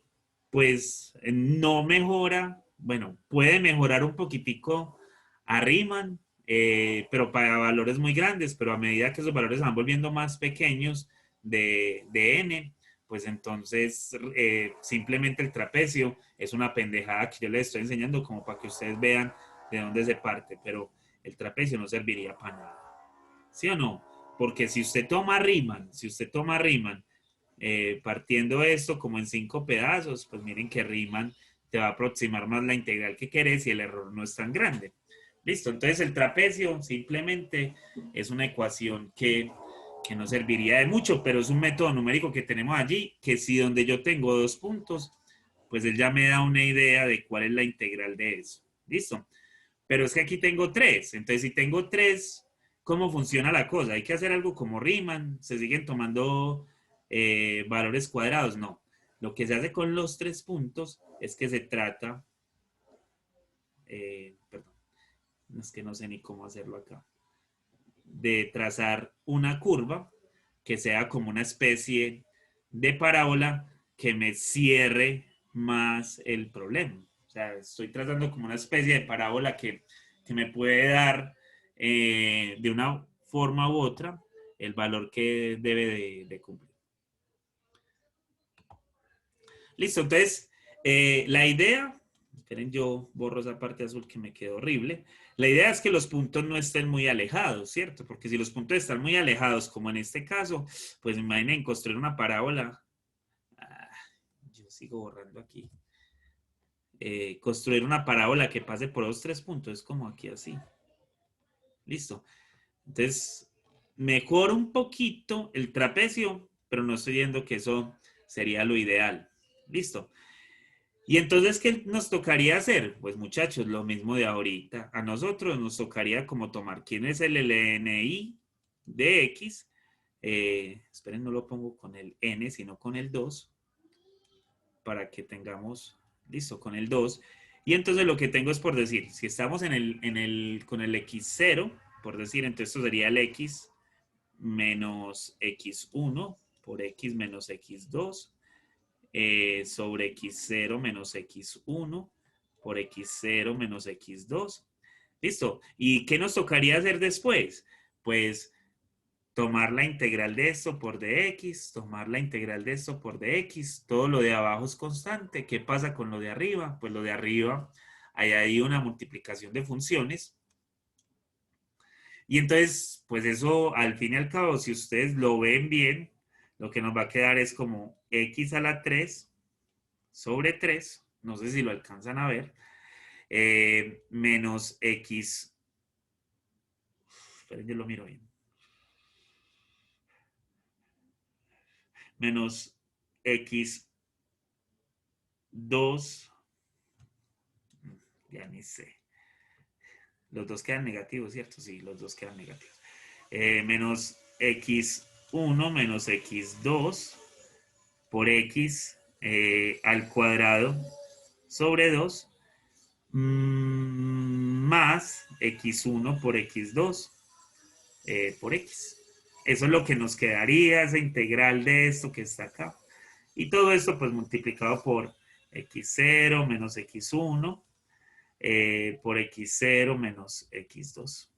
pues no mejora, bueno, puede mejorar un poquitico a Riemann, pero para valores muy grandes, pero a medida que esos valores se van volviendo más pequeños de n, pues entonces simplemente el trapecio es una pendejada que yo les estoy enseñando como para que ustedes vean de dónde se parte, pero el trapecio no serviría para nada. ¿Sí o no? Porque si usted toma Riemann, partiendo esto como en 5 pedazos, pues miren que Riemann te va a aproximar más la integral que querés y el error no es tan grande. Listo, entonces el trapecio simplemente es una ecuación que no serviría de mucho, pero es un método numérico que tenemos allí, que si donde yo tengo 2 puntos, pues él ya me da una idea de cuál es la integral de eso. Listo. Pero es que aquí tengo 3, entonces si tengo 3, ¿cómo funciona la cosa? ¿Hay que hacer algo como Riemann? ¿Se siguen tomando valores cuadrados? No. Lo que se hace con los 3 puntos es que se trata, perdón, es que no sé ni cómo hacerlo acá, de trazar una curva que sea como una especie de parábola que me cierre más el problema. O sea, estoy trazando como una especie de parábola que me puede dar de una forma u otra el valor que debe de cumplir. Listo, entonces la idea, esperen, yo borro esa parte azul que me quedó horrible. La idea es que los puntos no estén muy alejados, ¿cierto? Porque si los puntos están muy alejados, como en este caso, pues imaginen construir una parábola. Yo sigo borrando aquí. Construir una parábola que pase por los 3 puntos, es como aquí así. Listo. Entonces, mejora un poquito el trapecio, pero no estoy viendo que eso sería lo ideal. Listo. Y entonces, ¿qué nos tocaría hacer? Pues muchachos, lo mismo de ahorita. A nosotros nos tocaría como tomar quién es el LNI de X. Esperen, no lo pongo con el N, sino con el 2. Para que tengamos, listo, con el 2. Y entonces lo que tengo es por decir, si estamos con el X0, por decir, entonces esto sería el X menos X1 por X menos X2. Sobre x0 menos x1 por x0 menos x2. Listo. ¿Y qué nos tocaría hacer después? Pues tomar la integral de esto por dx, tomar la integral de esto por dx. Todo lo de abajo es constante. ¿Qué pasa con lo de arriba? Pues lo de arriba, hay ahí una multiplicación de funciones. Y entonces, pues eso, al fin y al cabo, si ustedes lo ven bien, lo que nos va a quedar es como x a la 3 sobre 3, no sé si lo alcanzan a ver, menos x, esperen, yo lo miro bien, menos x2, ya ni sé, los dos quedan negativos, ¿cierto? Sí, los dos quedan negativos. Menos x1 menos x2 por x al cuadrado sobre 2 más x1 por x2 por x. Eso es lo que nos quedaría, esa integral de esto que está acá. Y todo esto pues multiplicado por x0 menos x1 por x0 menos x2.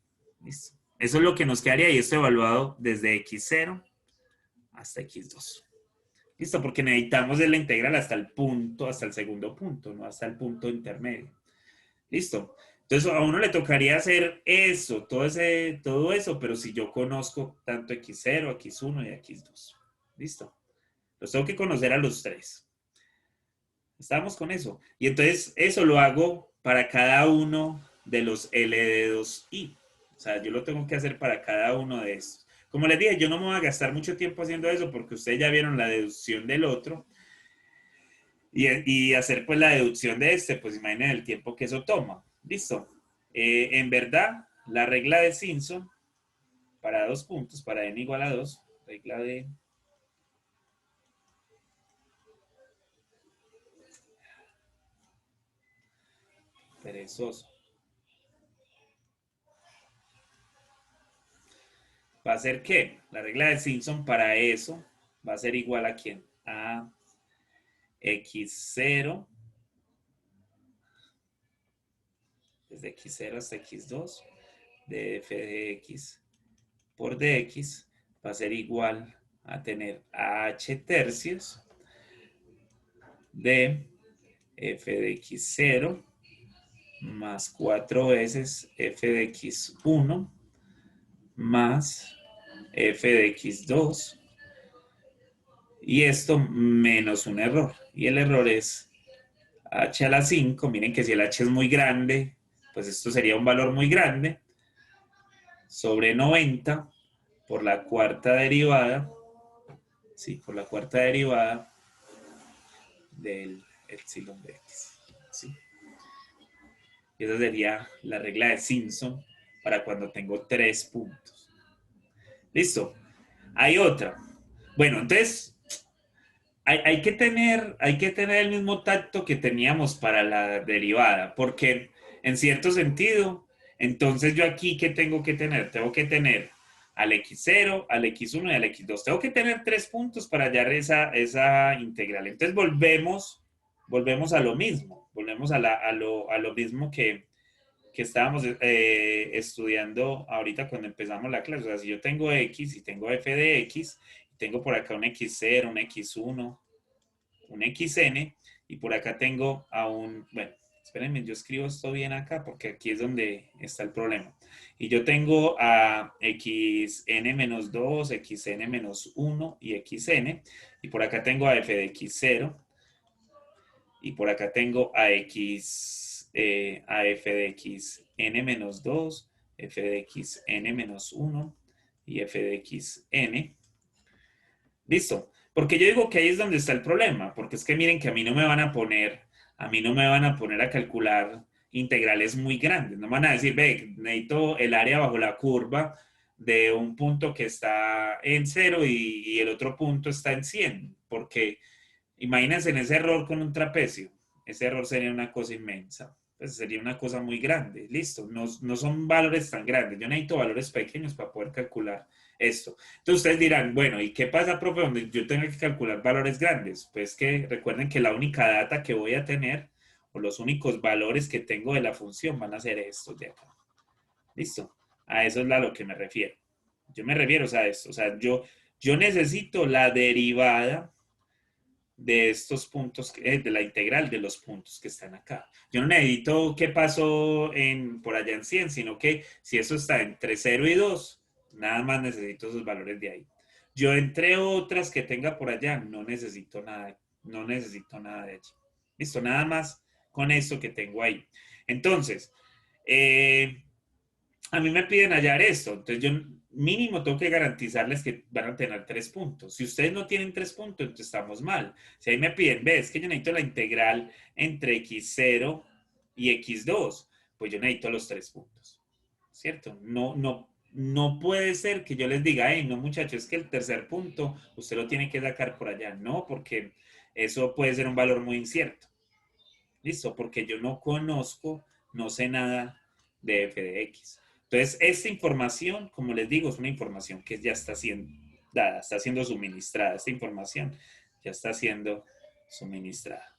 Listo. Eso es lo que nos quedaría y esto evaluado desde x0 hasta x2. Listo, porque necesitamos de la integral hasta el punto, hasta el segundo punto, no hasta el punto intermedio. Listo. Entonces a uno le tocaría hacer eso, todo eso, pero si yo conozco tanto x0, x1 y x2. Listo. Los tengo que conocer a los tres. Estamos con eso. Y entonces eso lo hago para cada uno de los L de 2i. O sea, yo lo tengo que hacer para cada uno de estos. Como les dije, yo no me voy a gastar mucho tiempo haciendo eso porque ustedes ya vieron la deducción del otro. Y hacer pues la deducción de este, pues imaginen el tiempo que eso toma. Listo. En verdad, la regla de Simpson para 2 puntos, para n igual a 2, regla de... perezoso. ¿Va a ser qué? La regla de Simpson para eso va a ser igual a ¿quién? A x0 desde x0 hasta x2 de f de x por dx va a ser igual a tener a h tercios de f de x0 más 4 veces f de x1 más f de x2 y esto menos un error. Y el error es h a la 5. Miren que si el h es muy grande, pues esto sería un valor muy grande, sobre 90 por la cuarta derivada, sí, por la cuarta derivada del epsilon de x. ¿Sí? Y esa sería la regla de Simpson para cuando tengo 3 puntos. ¿Listo? Hay otra. Bueno, entonces hay que tener el mismo tacto que teníamos para la derivada, porque en cierto sentido, entonces yo aquí, ¿qué tengo que tener? Tengo que tener al x0, al x1 y al x2. Tengo que tener 3 puntos para hallar esa integral. Entonces volvemos a lo mismo, volvemos a lo mismo que estábamos estudiando ahorita cuando empezamos la clase. O sea, si yo tengo x y tengo f de x, tengo por acá un x0, un x1, un xn, y por acá tengo a un, bueno, espérenme, yo escribo esto bien acá porque aquí es donde está el problema. Y yo tengo a xn-2, xn-1 y xn, y por acá tengo a f de x0, y por acá tengo a f de x n-2, f de x n-1 y f de x n. ¿Listo? Porque yo digo que ahí es donde está el problema, porque es que miren que a mí no me van a poner a calcular integrales muy grandes. No me van a decir, ve, necesito el área bajo la curva de un punto que está en 0 y el otro punto está en 100, porque imagínense en ese error con un trapecio. Ese error sería una cosa inmensa. Pues sería una cosa muy grande. Listo. No son valores tan grandes. Yo necesito valores pequeños para poder calcular esto. Entonces ustedes dirán, bueno, ¿y qué pasa, profe, donde yo tengo que calcular valores grandes? Pues que recuerden que la única data que voy a tener o los únicos valores que tengo de la función van a ser estos de acá. ¿Listo? A eso es a lo que me refiero. Yo me refiero a esto. O sea, yo necesito la derivada de estos puntos, de la integral de los puntos que están acá. Yo no necesito qué pasó por allá en 100, sino que si eso está entre 0 y 2, nada más necesito esos valores de ahí. Yo entre otras que tenga por allá, no necesito nada de ello. Listo, nada más con eso que tengo ahí. Entonces, a mí me piden hallar esto, entonces yo mínimo tengo que garantizarles que van a tener 3 puntos. Si ustedes no tienen 3 puntos, entonces estamos mal. Si ahí me piden, ves que yo necesito la integral entre x0 y x2, pues yo necesito los 3 puntos, ¿cierto? No puede ser que yo les diga, hey, no muchachos, es que el tercer punto usted lo tiene que sacar por allá. No, porque eso puede ser un valor muy incierto. ¿Listo? Porque yo no conozco, no sé nada de f de x. Entonces, esta información, como les digo, es una información que ya está siendo dada, está siendo suministrada. Esta información ya está siendo suministrada.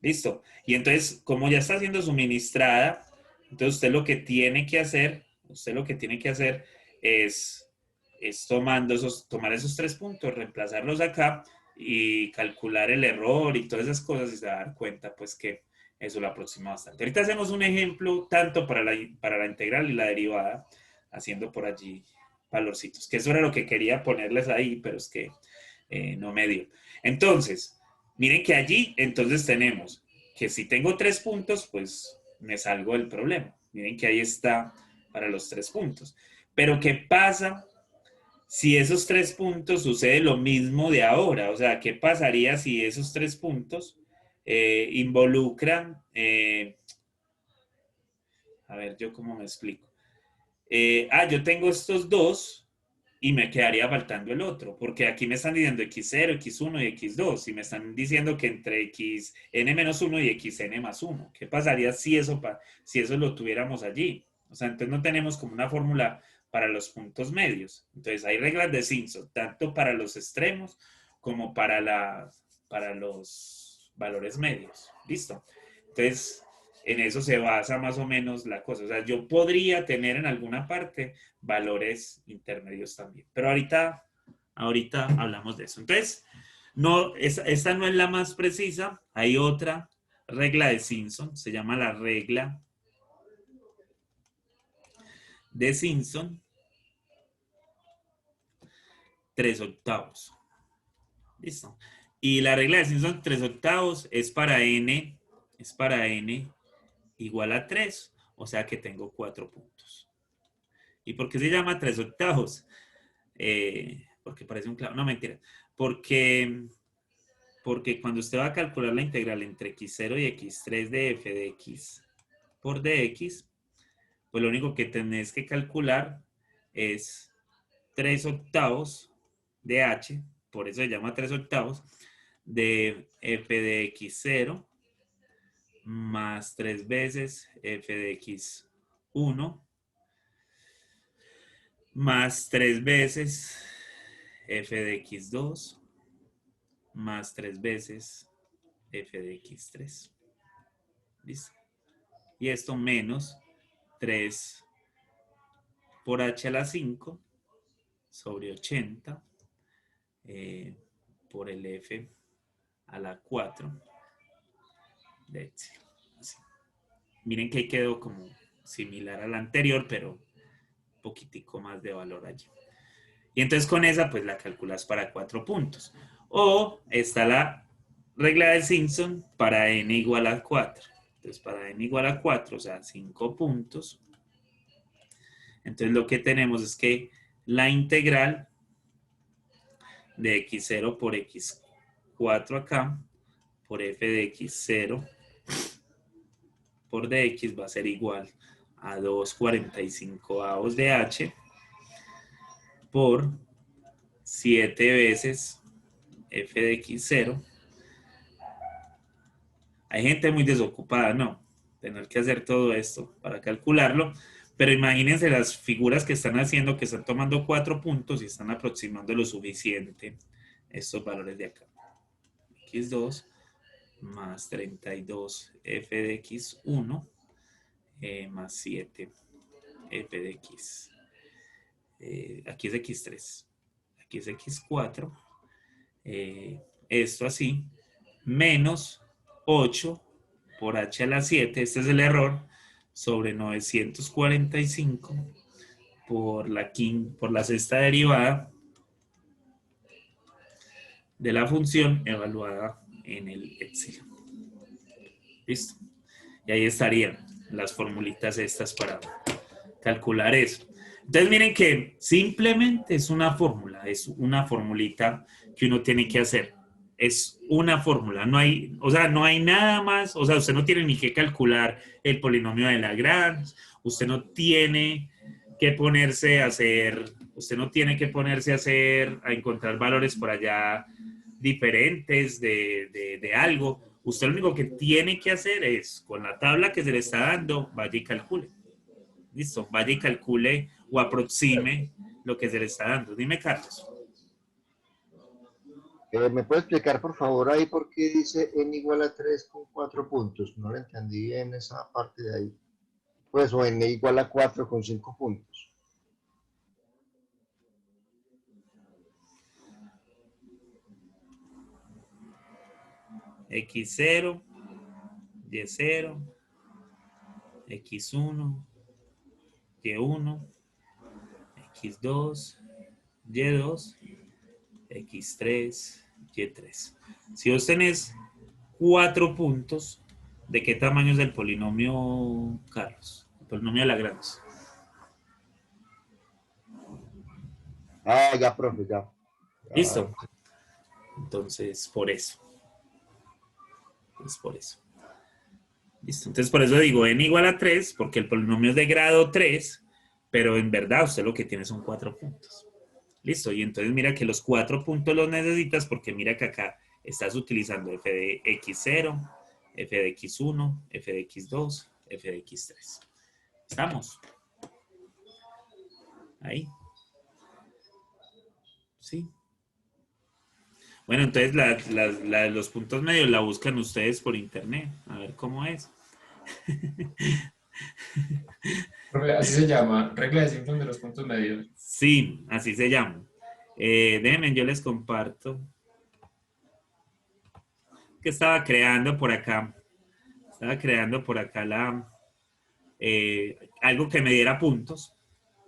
Listo. Y entonces, como ya está siendo suministrada, entonces usted lo que tiene que hacer es tomar esos 3 puntos, reemplazarlos acá y calcular el error y todas esas cosas y se va a dar cuenta pues que eso lo aproxima bastante. Ahorita hacemos un ejemplo tanto para la integral y la derivada, haciendo por allí valorcitos, que eso era lo que quería ponerles ahí, pero es que no me dio. Entonces, miren que allí entonces tenemos que si tengo 3 puntos, pues me salgo del problema. Miren que ahí está para los 3 puntos. Pero ¿qué pasa si esos 3 puntos sucede lo mismo de ahora? O sea, ¿qué pasaría si esos 3 puntos involucran, a ver, yo cómo me explico. Yo tengo estos dos y me quedaría faltando el otro, porque aquí me están diciendo x0, x1 y x2, y me están diciendo que entre xn-1 y xn+1. ¿Qué pasaría si eso lo tuviéramos allí? O sea, entonces no tenemos como una fórmula para los puntos medios. Entonces hay reglas de Simpson, tanto para los extremos como para los valores medios. ¿Listo? Entonces, en eso se basa más o menos la cosa. O sea, yo podría tener en alguna parte valores intermedios también. Pero ahorita hablamos de eso. Entonces, no, esta no es la más precisa. Hay otra regla de Simpson. Se llama la regla de Simpson 3/8. Listo. Y la regla de Simpson 3/8 es para n igual a 3, o sea que tengo 4 puntos. ¿Y por qué se llama 3/8? Porque parece un clavo. No, mentira. Porque cuando usted va a calcular la integral entre x0 y x3 de f de x por dx, pues lo único que tenés que calcular es 3/8 de h, por eso se llama 3/8, de f de x0 más 3 veces f de x1 más 3 veces f de x2 más 3 veces f de x3. ¿Listo? Y esto menos 3 por h a la 5 sobre 80 por el f a la 4 de epsilon. Así. Miren que ahí quedó como similar a la anterior, pero un poquitico más de valor allí. Y entonces con esa pues la calculas para 4 puntos. O está la regla de Simpson para n igual a 4. Entonces para n igual a 4, o sea, 5 puntos. Entonces lo que tenemos es que la integral de x0 por x4 acá, por f de x0 por dx va a ser igual a 2/45 de h por 7 veces f de x0. Hay gente muy desocupada, ¿no? Tener que hacer todo esto para calcularlo. Pero imagínense las figuras que están haciendo, que están tomando 4 puntos y están aproximando lo suficiente estos valores de acá. x2 más 32 f de x1 más 7 f de x. Aquí es x3. Aquí es x4. Esto así. Menos 8 por h a la 7. Este es el error. Sobre 945 por la sexta derivada de la función evaluada en el epsilon. ¿Listo? Y ahí estarían las formulitas estas para calcular eso. Entonces miren que simplemente es una fórmula, es una formulita que uno tiene que hacer. Es una fórmula, no hay nada más, o sea, usted no tiene ni que calcular el polinomio de Lagrange, usted no tiene que ponerse a encontrar valores por allá diferentes de algo. Usted lo único que tiene que hacer es, con la tabla que se le está dando, vaya y calcule. Listo, vaya y calcule o aproxime lo que se le está dando. Dime, Carlos. Ok, ¿Me puede explicar, por favor, ahí por qué dice n igual a 3 con 4 puntos? No lo entendí en esa parte de ahí. Pues, o n igual a 4 con 5 puntos. X0, Y0, X1, Y1, X2, Y2, X3, Y3. Si vos tenés 4 puntos, ¿de qué tamaño es el polinomio, Carlos? El polinomio de Lagrange. Ah, ya, profe, ya. ¿Listo? Entonces, por eso. Es por eso. ¿Listo? Entonces, por eso digo n igual a 3, porque el polinomio es de grado 3, pero en verdad usted lo que tiene son 4 puntos. ¿Listo? Y entonces mira que los 4 puntos los necesitas porque mira que acá estás utilizando f de x0, f de x1, f de x2, f de x3. ¿Estamos? Ahí. ¿Sí? Bueno, entonces los puntos medios la buscan ustedes por internet. A ver cómo es. Profe, así se llama, regla de Simpson de los puntos medios. Sí, así se llama. Déjenme, yo les comparto. Que estaba creando por acá. Estaba creando por acá algo que me diera puntos.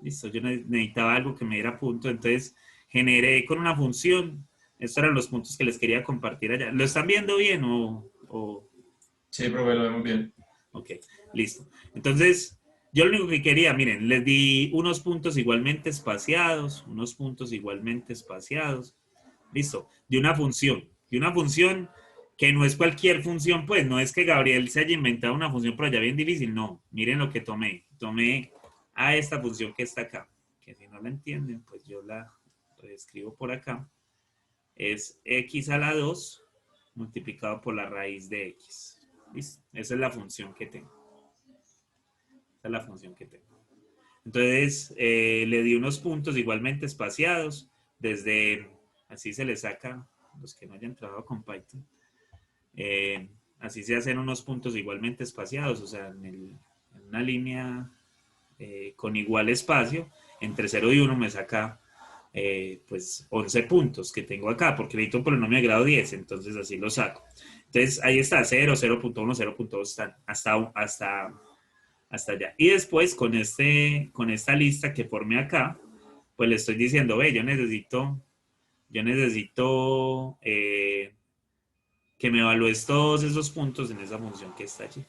Listo, yo necesitaba algo que me diera puntos. Entonces generé con una función. Estos eran los puntos que les quería compartir allá. ¿Lo están viendo bien o... Sí, profe, lo vemos bien. Ok, listo. Entonces, yo lo único que quería, miren, les di unos puntos igualmente espaciados, unos puntos igualmente espaciados. Listo, de una función que no es cualquier función, pues no es que Gabriel se haya inventado una función por allá bien difícil, no. Miren lo que tomé. Tomé a esta función que está acá, que si no la entienden, pues yo la reescribo por acá. Es x a la 2 multiplicado por la raíz de x. ¿Listo? Esa es la función que tengo. Esa es la función que tengo. Entonces, le di unos puntos igualmente espaciados. Desde, así se le saca, los que no hayan trabajado con Python. Así se hacen unos puntos igualmente espaciados, o sea, en una línea con igual espacio, entre 0 y 1 me saca pues 11 puntos que tengo acá, porque necesito un polinomio de grado 10, entonces así lo saco. Entonces ahí está, 0, 0.1, 0.2, hasta allá. Y después con esta lista que formé acá, pues le estoy diciendo, ve, yo necesito que me evalúes todos esos puntos en esa función que está allí.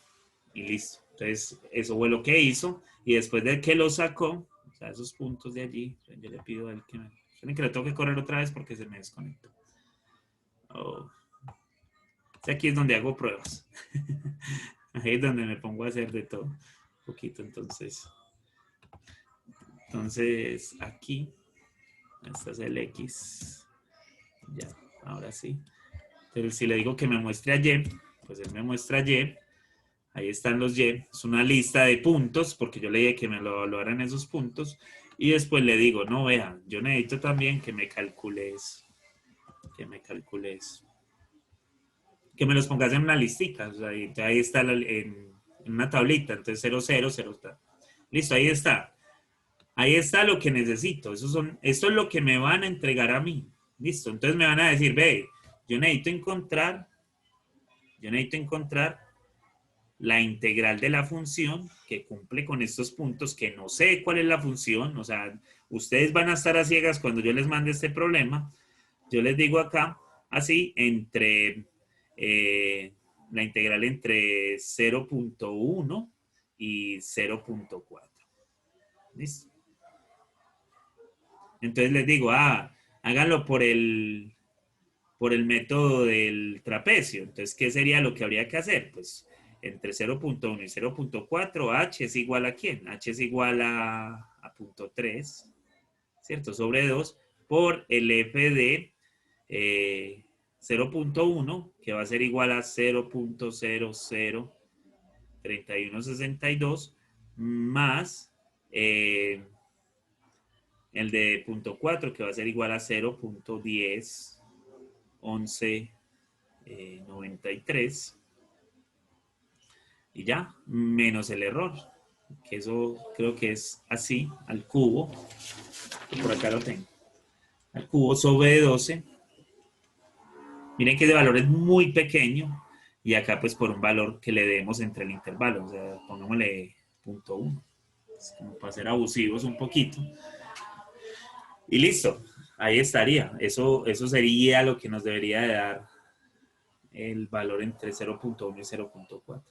Y listo. Entonces, eso fue lo que hizo. Y después de que lo sacó, o sea, esos puntos de allí, yo le pido a él que me... Tienen que lo tengo que correr otra vez porque se me desconectó. Oh. Aquí es donde hago pruebas. Ahí es donde me pongo a hacer de todo. Un poquito, entonces. Entonces, aquí. Este es el X. Ya, ahora sí. Pero si le digo que me muestre a Y, pues él me muestra Y. Ahí están los Y. Es una lista de puntos, porque yo le dije que me lo evaluaran esos puntos. Y después le digo, no, vean, yo necesito también que me calcules. Que me los pongas en una listica. O sea, ahí está en una tablita. Entonces 0, 0, 0 está. Listo, ahí está. Ahí está lo que necesito. Esto es lo que me van a entregar a mí. Listo. Entonces me van a decir, ve, yo necesito encontrar la integral de la función que cumple con estos puntos, que no sé cuál es la función. O sea, ustedes van a estar a ciegas cuando yo les mande este problema. Yo les digo acá, así, la integral entre 0.1 y 0.4. ¿Listo? Entonces les digo, háganlo por el método del trapecio. Entonces, ¿qué sería lo que habría que hacer? Pues entre 0.1 y 0.4, h es igual a ¿quién? H es igual a 0.3, ¿cierto? Sobre 2 por el f de 0.1, que va a ser igual a 0.003162, más el de 0.4, que va a ser igual a 0.10 11,93. Y ya, menos el error, que eso creo que es así, al cubo, por acá lo tengo, al cubo sobre 12. Miren que ese valor es muy pequeño, y acá pues por un valor que le demos entre el intervalo, o sea, pongámosle 0.1, es como para ser abusivos un poquito. Y listo, ahí estaría, eso sería lo que nos debería de dar el valor entre 0.1 y 0.4.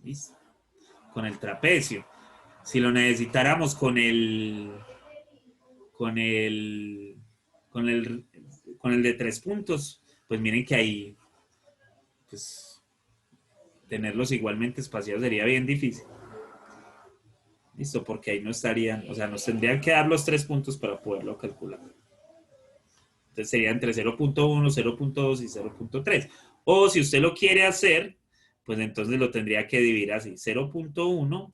¿Listo? Con el trapecio. Si lo necesitáramos con el de 3 puntos, pues miren que ahí, pues, tenerlos igualmente espaciados sería bien difícil. Listo, porque ahí no estarían, o sea, nos tendrían que dar los 3 puntos para poderlo calcular. Entonces sería entre 0.1, 0.2 y 0.3. O si usted lo quiere hacer, pues entonces lo tendría que dividir así: 0.1,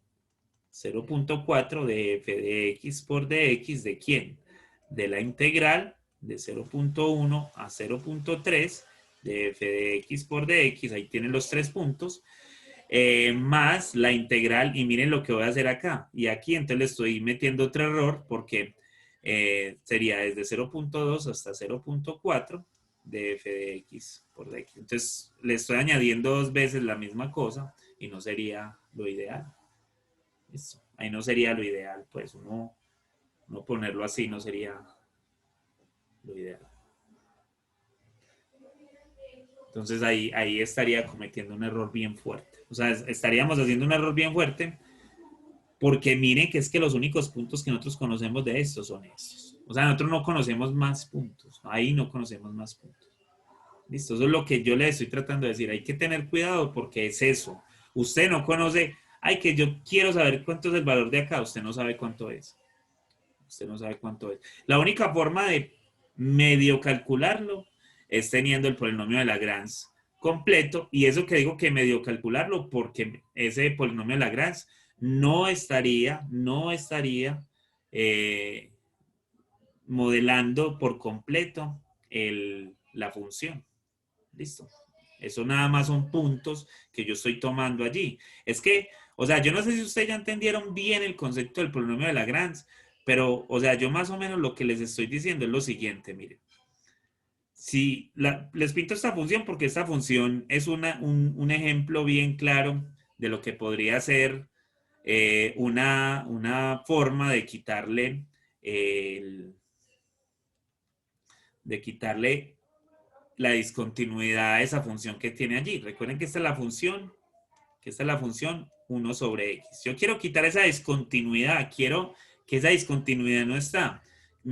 0.4 de f de x por dx, ¿de quién? De la integral de 0.1 a 0.3 de f de x por dx, ahí tienen los 3 puntos, más la integral, y miren lo que voy a hacer acá, y aquí entonces le estoy metiendo otro error, porque sería desde 0.2 hasta 0.4 de f de x por dx. Entonces le estoy añadiendo 2 veces la misma cosa, y no sería lo ideal. Eso. Ahí no sería lo ideal, pues uno ponerlo así no sería lo ideal. Entonces ahí estaría cometiendo un error bien fuerte. O sea, estaríamos haciendo un error bien fuerte, porque miren que es que los únicos puntos que nosotros conocemos de estos son estos. O sea, nosotros no conocemos más puntos. Ahí no conocemos más puntos. Listo, eso es lo que yo le estoy tratando de decir. Hay que tener cuidado, porque es eso. Usted no conoce, ay, que yo quiero saber cuánto es el valor de acá. Usted no sabe cuánto es. Usted no sabe cuánto es. La única forma de medio calcularlo es teniendo el polinomio de Lagrange completo. Y eso que digo que medio calcularlo, porque ese polinomio de Lagrange no estaría modelando por completo la función. Listo. Eso nada más son puntos que yo estoy tomando allí. Es que, o sea, yo no sé si ustedes ya entendieron bien el concepto del polinomio de Lagrange, pero, o sea, yo más o menos lo que les estoy diciendo es lo siguiente, miren. Si les pinto esta función, porque esta función es un ejemplo bien claro de lo que podría ser una forma de quitarle la discontinuidad a esa función que tiene allí. Recuerden que esta es la función 1 sobre x. Yo quiero quitar esa discontinuidad, quiero que esa discontinuidad no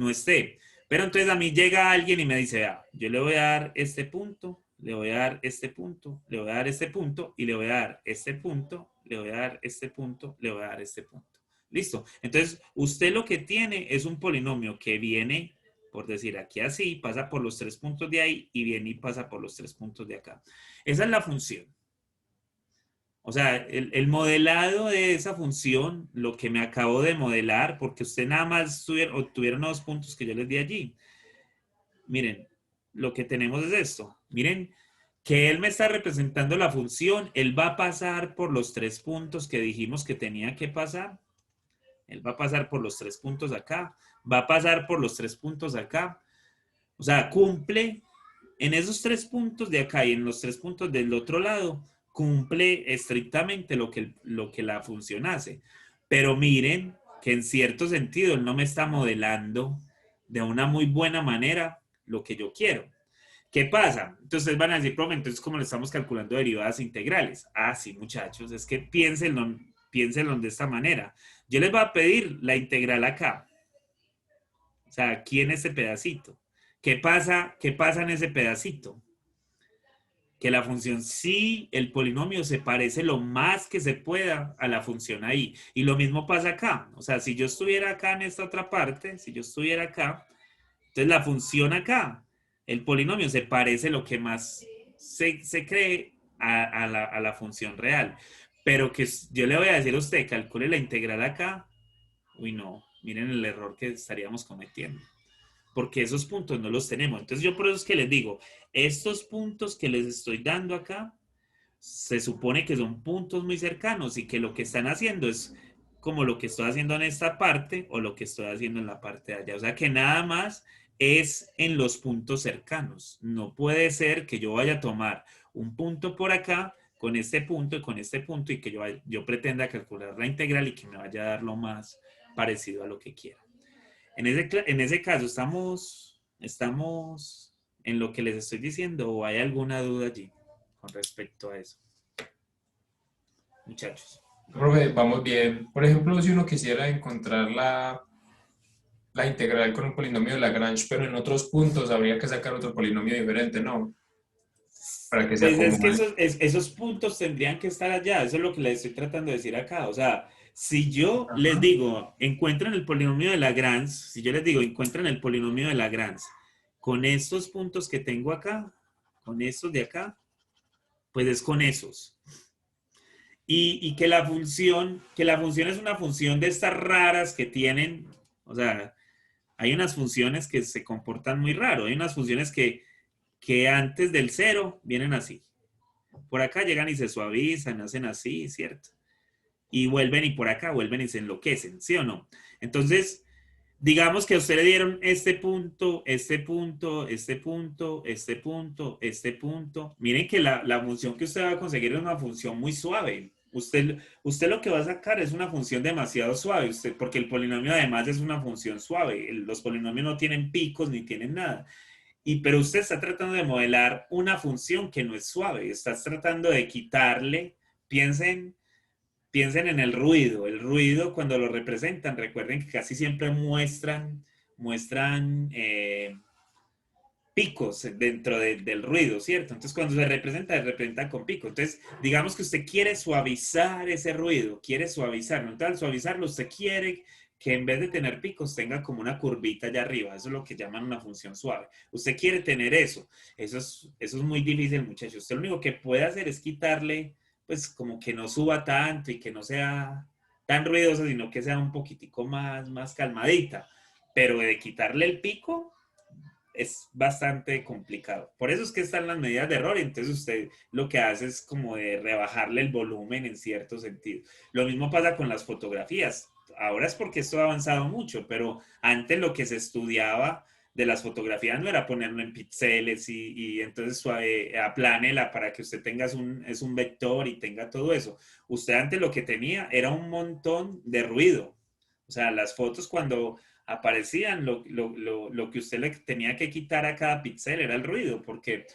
esté. Pero entonces a mí llega alguien y me dice, vea, yo le voy a dar este punto, le voy a dar este punto, le voy a dar este punto, y le voy a dar este punto, le voy a dar este punto, le voy a dar este punto. Listo. Entonces, usted lo que tiene es un polinomio que viene, por decir aquí así, pasa por los 3 puntos de ahí, y viene y pasa por los 3 puntos de acá. Esa es la función. O sea, el modelado de esa función, lo que me acabo de modelar, porque usted nada más obtuvieron los puntos que yo les di allí. Miren, lo que tenemos es esto. Miren, que él me está representando la función, él va a pasar por los 3 puntos que dijimos que tenía que pasar. Él va a pasar por los 3 puntos acá, va a pasar por los 3 puntos acá. O sea, cumple en esos 3 puntos de acá y en los 3 puntos del otro lado, cumple estrictamente lo que la función hace. Pero miren que en cierto sentido él no me está modelando de una muy buena manera lo que yo quiero. ¿Qué pasa? Entonces van a decir, profe, entonces ¿cómo le estamos calculando derivadas integrales? Ah, sí, muchachos, es que piénsenlo de esta manera. Yo les voy a pedir la integral acá. O sea, aquí en este pedacito. ¿Qué pasa en ese pedacito? Que la función sí, el polinomio se parece lo más que se pueda a la función ahí. Y lo mismo pasa acá. O sea, si yo estuviera acá en esta otra parte, si yo estuviera acá, entonces la función acá, el polinomio se parece lo que más se cree a la función real. Pero que yo le voy a decir a usted, calcule la integral acá. Uy, no, miren el error que estaríamos cometiendo. porque esos puntos no los tenemos. Entonces yo por eso es que les digo, estos puntos que les estoy dando acá, se supone que son puntos muy cercanos y que lo que están haciendo es como lo que estoy haciendo en esta parte o lo que estoy haciendo en la parte de allá. O sea que nada más es en los puntos cercanos. No puede ser que yo vaya a tomar un punto por acá con este punto y con este punto y que yo pretenda calcular la integral y que me vaya a dar lo más parecido a lo que quiera. En ese caso, ¿estamos en lo que les estoy diciendo o hay alguna duda allí con respecto a eso? Muchachos. Profe, vamos bien. Por ejemplo, si uno quisiera encontrar la integral con un polinomio de Lagrange, pero en otros puntos habría que sacar otro polinomio diferente, ¿no? Para que se Pues es que acomode. esos puntos tendrían que estar allá, eso es lo que les estoy tratando de decir acá. O sea, si yo les Ajá. digo, encuentran el polinomio de Lagrange, si yo les digo, encuentran el polinomio de Lagrange, con estos puntos que tengo acá, con estos de acá, pues es con esos. Y que la función es una función de estas raras que tienen, o sea, hay unas funciones que se comportan muy raro, hay unas funciones que antes del cero vienen así. Por acá llegan y se suavizan, hacen así, ¿cierto? Y vuelven y por acá vuelven y se enloquecen, ¿sí o no? Entonces, digamos que a usted le dieron este punto, este punto, este punto, este punto, este punto. Miren que la función que usted va a conseguir es una función muy suave. Usted lo que va a sacar es una función demasiado suave, porque el polinomio además es una función suave. Los polinomios no tienen picos ni tienen nada. Pero usted está tratando de modelar una función que no es suave. Estás tratando de quitarle, piensen, piensen en el ruido. El ruido cuando lo representan, recuerden que casi siempre muestran picos dentro del ruido, ¿cierto? Entonces cuando se representa con pico. Entonces digamos que usted quiere suavizar ese ruido, quiere suavizarlo. Entonces al suavizarlo usted quiere que en vez de tener picos tenga como una curvita allá arriba. Eso es lo que llaman una función suave. Usted quiere tener eso. Eso es muy difícil, muchachos. Usted lo único que puede hacer es quitarle, pues como que no suba tanto y que no sea tan ruidosa, sino que sea un poquitico más calmadita. Pero de quitarle el pico es bastante complicado. Por eso es que están las medidas de error. Entonces usted lo que hace es como de rebajarle el volumen en cierto sentido. Lo mismo pasa con las fotografías. Ahora es porque esto ha avanzado mucho, pero antes lo que se estudiaba de las fotografías no era ponerlo en píxeles y entonces aplánela para que usted tenga es un vector y tenga todo eso. Usted antes lo que tenía era un montón de ruido. O sea, las fotos cuando aparecían, lo que usted le tenía que quitar a cada píxel era el ruido, porque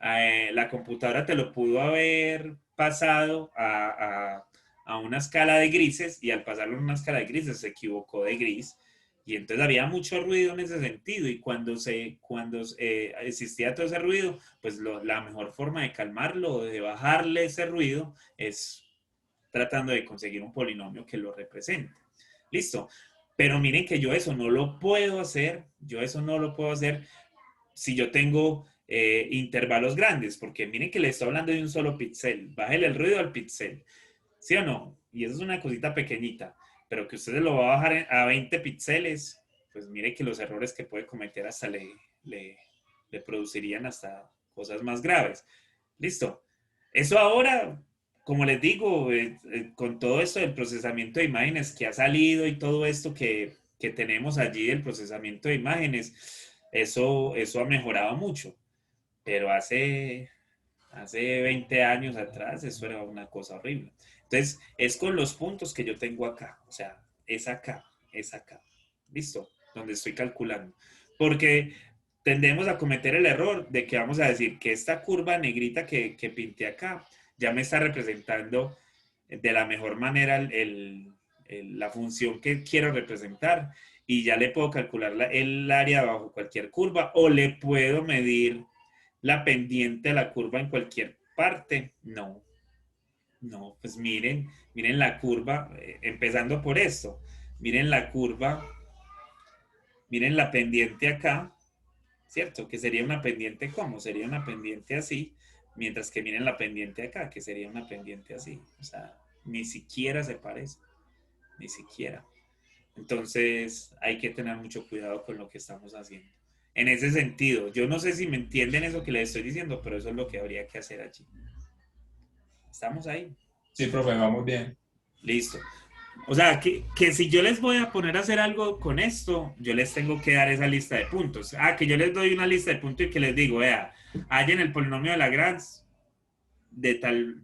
la computadora te lo pudo haber pasado a una escala de grises y al pasarlo en una escala de grises se equivocó de gris y entonces había mucho ruido en ese sentido y cuando existía todo ese ruido, pues la mejor forma de calmarlo, de bajarle ese ruido es tratando de conseguir un polinomio que lo represente. Listo. Pero miren que yo eso no lo puedo hacer, yo eso no lo puedo hacer si yo tengo intervalos grandes, porque miren que le estoy hablando de un solo píxel, bájale el ruido al píxel, ¿sí o no? Y eso es una cosita pequeñita, pero que usted lo va a bajar a 20 píxeles, pues mire que los errores que puede cometer hasta le producirían hasta cosas más graves. Listo. Eso ahora, como les digo, con todo esto del procesamiento de imágenes que ha salido y todo esto que tenemos allí del procesamiento de imágenes, eso ha mejorado mucho. Pero hace 20 años atrás eso era una cosa horrible. Entonces, es con los puntos que yo tengo acá. O sea, es acá, es acá. ¿Listo? Donde estoy calculando. Porque tendemos a cometer el error de que vamos a decir que esta curva negrita que pinté acá ya me está representando de la mejor manera la función que quiero representar y ya le puedo calcular el área bajo cualquier curva o le puedo medir la pendiente de la curva en cualquier parte. No, no, pues miren la curva, empezando por esto. Miren la curva, miren la pendiente acá, ¿cierto? Que sería una pendiente ¿cómo? Sería una pendiente así, mientras que miren la pendiente acá, que sería una pendiente así. O sea, ni siquiera se parece, ni siquiera. Entonces hay que tener mucho cuidado con lo que estamos haciendo. en ese sentido. Yo no sé si me entienden eso que les estoy diciendo, pero eso es lo que habría que hacer allí. ¿Estamos ahí? Sí, profe, vamos bien. Listo. O sea, que si yo les voy a poner a hacer algo con esto, yo les tengo que dar esa lista de puntos. Que yo les doy una lista de puntos y que les digo, vea, hallen el polinomio de Lagrange de tal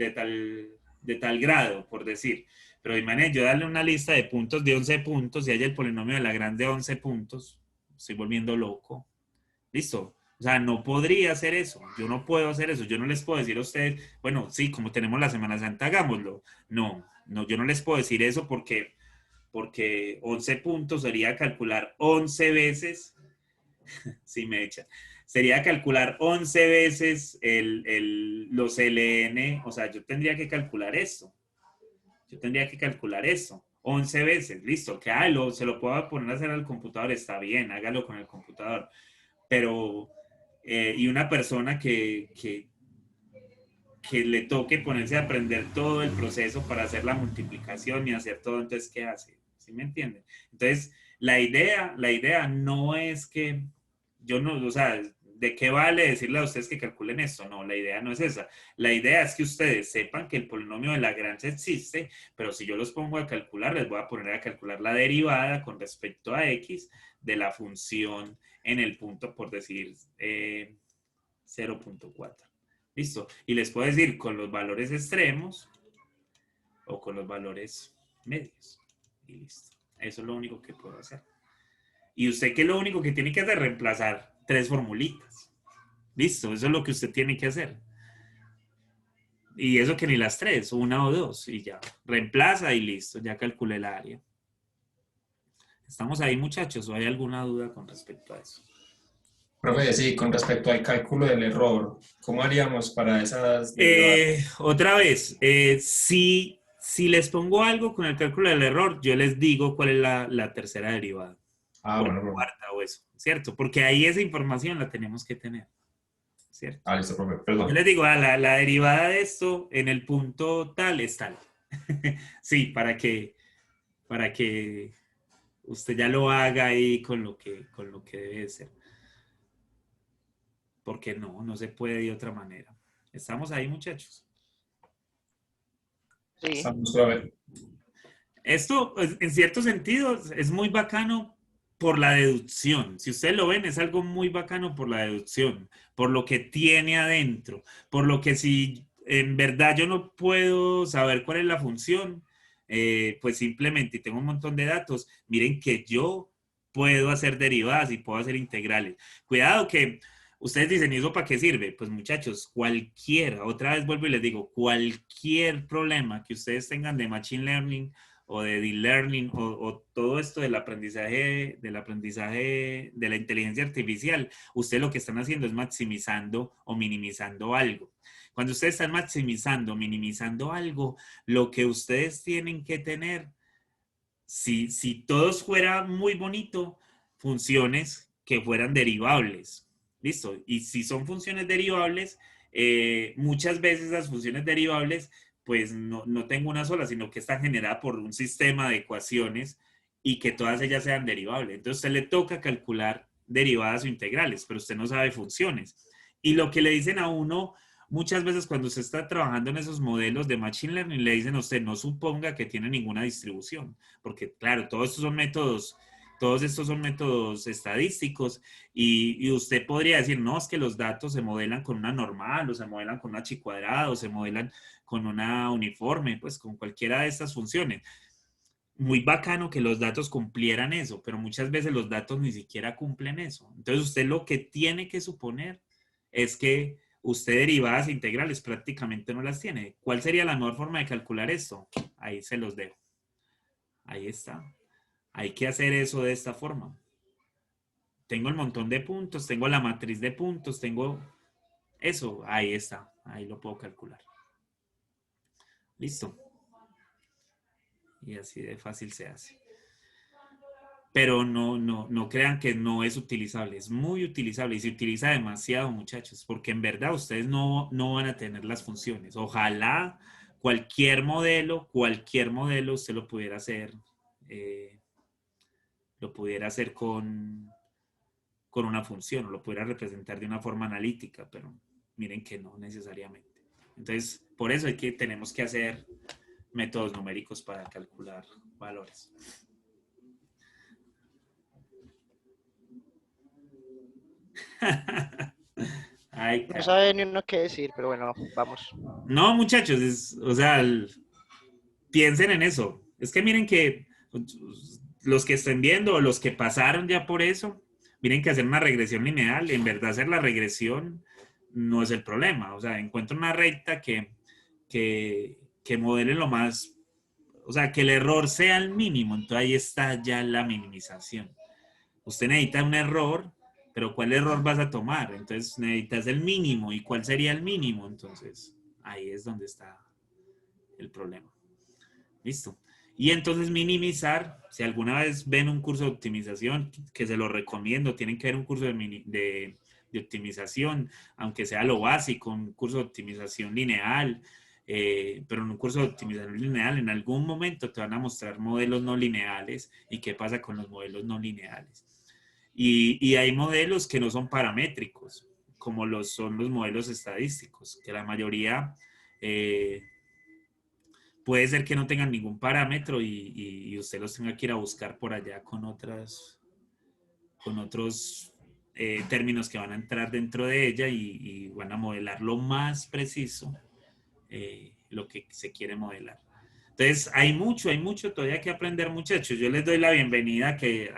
grado, por decir. Pero imagínate, yo darle una lista de puntos de 11 puntos y haya el polinomio de Lagrange de 11 puntos, estoy volviendo loco. ¿Listo? O sea, no podría hacer eso. Yo no puedo hacer eso. Yo no les puedo decir a ustedes, bueno, sí, como tenemos la Semana Santa, hagámoslo. No, yo no les puedo decir eso porque 11 puntos sería calcular 11 veces, sí me echa, sería calcular 11 veces los LN, o sea, yo tendría que calcular eso. Yo tendría que calcular eso 11 veces, listo, que se lo puedo poner a hacer al computador, está bien, hágalo con el computador. Pero, y una persona que le toque ponerse a aprender todo el proceso para hacer la multiplicación y hacer todo, entonces, ¿qué hace? ¿Sí me entienden? Entonces, la idea no es que yo no, o sea, ¿de qué vale decirle a ustedes que calculen esto? No, la idea no es esa. La idea es que ustedes sepan que el polinomio de Lagrange existe, pero si yo los pongo a calcular, les voy a poner a calcular la derivada con respecto a x de la función en el punto, por decir, 0.4. Listo. Y les puedo decir con los valores extremos o con los valores medios. Y listo. Eso es lo único que puedo hacer. Y usted, ¿qué es lo único que tiene que hacer? Reemplazar 3 formulitas. Listo. Eso es lo que usted tiene que hacer. Y eso que ni las 3, una o 2. Y ya. Reemplaza y listo. Ya calculé el área. ¿Estamos ahí, muchachos? ¿O hay alguna duda con respecto a eso? Profe, sí, con respecto al cálculo del error, ¿cómo haríamos para esas derivadas? Otra vez, si les pongo algo con el cálculo del error, yo les digo cuál es la tercera derivada. Ah, O bueno, la profe. cuarta o eso, ¿cierto? Porque ahí esa información la tenemos que tener, ¿cierto? Ah, listo, profe, Yo perdón. les digo, la derivada de esto en el punto tal es tal. Sí, para que usted ya lo haga ahí con lo que debe ser. Porque no se puede de otra manera. ¿Estamos ahí, muchachos? Sí, Estamos, profe. Esto, pues, en cierto sentido, es muy bacano por la deducción. Si ustedes lo ven, es algo muy bacano por la deducción, por lo que tiene adentro, por lo que si en verdad yo no puedo saber cuál es la función, pues simplemente tengo un montón de datos. Miren que yo puedo hacer derivadas y puedo hacer integrales. Cuidado que ustedes dicen, ¿y eso para qué sirve? Pues muchachos, cualquiera, otra vez vuelvo y les digo, cualquier problema que ustedes tengan de Machine Learning o de deep learning o todo esto del aprendizaje de la inteligencia artificial, ustedes lo que están haciendo es maximizando o minimizando algo. Cuando ustedes están maximizando o minimizando algo, lo que ustedes tienen que tener, si todo fuera muy bonito, funciones que fueran derivables. ¿Listo? Y si son funciones derivables, muchas veces las funciones derivables pues no tengo una sola, sino que está generada por un sistema de ecuaciones y que todas ellas sean derivables. Entonces, a usted le toca calcular derivadas o integrales, pero usted no sabe funciones. Y lo que le dicen a uno, muchas veces cuando usted está trabajando en esos modelos de Machine Learning, le dicen a usted, no suponga que tiene ninguna distribución, porque claro, todos estos son métodos estadísticos y usted podría decir, no, es que los datos se modelan con una normal, o se modelan con una chi cuadrada, o se modelan con una uniforme, pues con cualquiera de estas funciones. Muy bacano que los datos cumplieran eso, pero muchas veces los datos ni siquiera cumplen eso. Entonces usted lo que tiene que suponer es que usted derivadas integrales prácticamente no las tiene. ¿Cuál sería la mejor forma de calcular esto? Ahí se los dejo. Ahí está. Hay que hacer eso de esta forma. Tengo el montón de puntos, tengo la matriz de puntos, tengo eso. Ahí está. Ahí lo puedo calcular. Listo. Y así de fácil se hace. Pero no crean que no es utilizable. Es muy utilizable y se utiliza demasiado, muchachos, porque en verdad ustedes no van a tener las funciones. Ojalá cualquier modelo usted lo pudiera hacer con con una función o lo pudiera representar de una forma analítica, pero miren que no necesariamente. Entonces, por eso tenemos que hacer métodos numéricos para calcular valores. Ay, No sabe ni uno qué decir, pero bueno, vamos. no, muchachos, o sea, piensen en eso. Es que miren que los que estén viendo o los que pasaron ya por eso, miren que hacer una regresión lineal, en verdad hacer la regresión no es el problema. O sea, encuentro una recta que modele lo más, o sea, que el error sea el mínimo. Entonces ahí está ya la minimización. Usted necesita un error, pero ¿cuál error vas a tomar? Entonces necesitas el mínimo. ¿Y cuál sería el mínimo? Entonces ahí es donde está el problema. Listo. Y entonces minimizar, si alguna vez ven un curso de optimización, que se lo recomiendo, tienen que ver un curso de optimización, aunque sea lo básico, un curso de optimización lineal, pero en un curso de optimización lineal en algún momento te van a mostrar modelos no lineales y qué pasa con los modelos no lineales. Y hay modelos que no son paramétricos, como son los modelos estadísticos, que la mayoría puede ser que no tengan ningún parámetro y usted los tenga que ir a buscar por allá con otros términos que van a entrar dentro de ella y van a modelar lo más preciso lo que se quiere modelar. Entonces, hay mucho todavía que aprender, muchachos. Yo les doy la bienvenida a que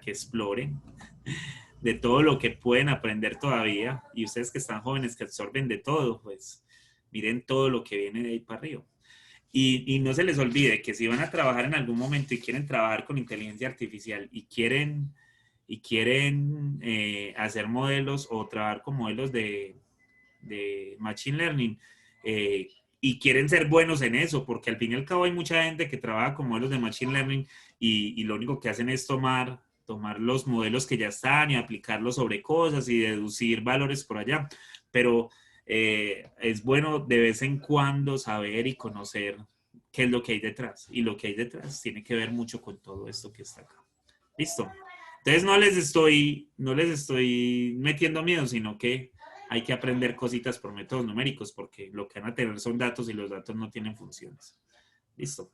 exploren de todo lo que pueden aprender todavía. Y ustedes que están jóvenes, que absorben de todo, pues miren todo lo que viene de ahí para arriba. Y no se les olvide que si van a trabajar en algún momento y quieren trabajar con inteligencia artificial y quieren hacer modelos o trabajar con modelos de Machine Learning, y quieren ser buenos en eso, porque al fin y al cabo hay mucha gente que trabaja con modelos de Machine Learning y lo único que hacen es tomar los modelos que ya están y aplicarlos sobre cosas y deducir valores por allá. Pero es bueno de vez en cuando saber y conocer qué es lo que hay detrás. Y lo que hay detrás tiene que ver mucho con todo esto que está acá. ¿Listo? Entonces no les estoy metiendo miedo, sino que hay que aprender cositas por métodos numéricos, porque lo que van a tener son datos y los datos no tienen funciones. ¿Listo?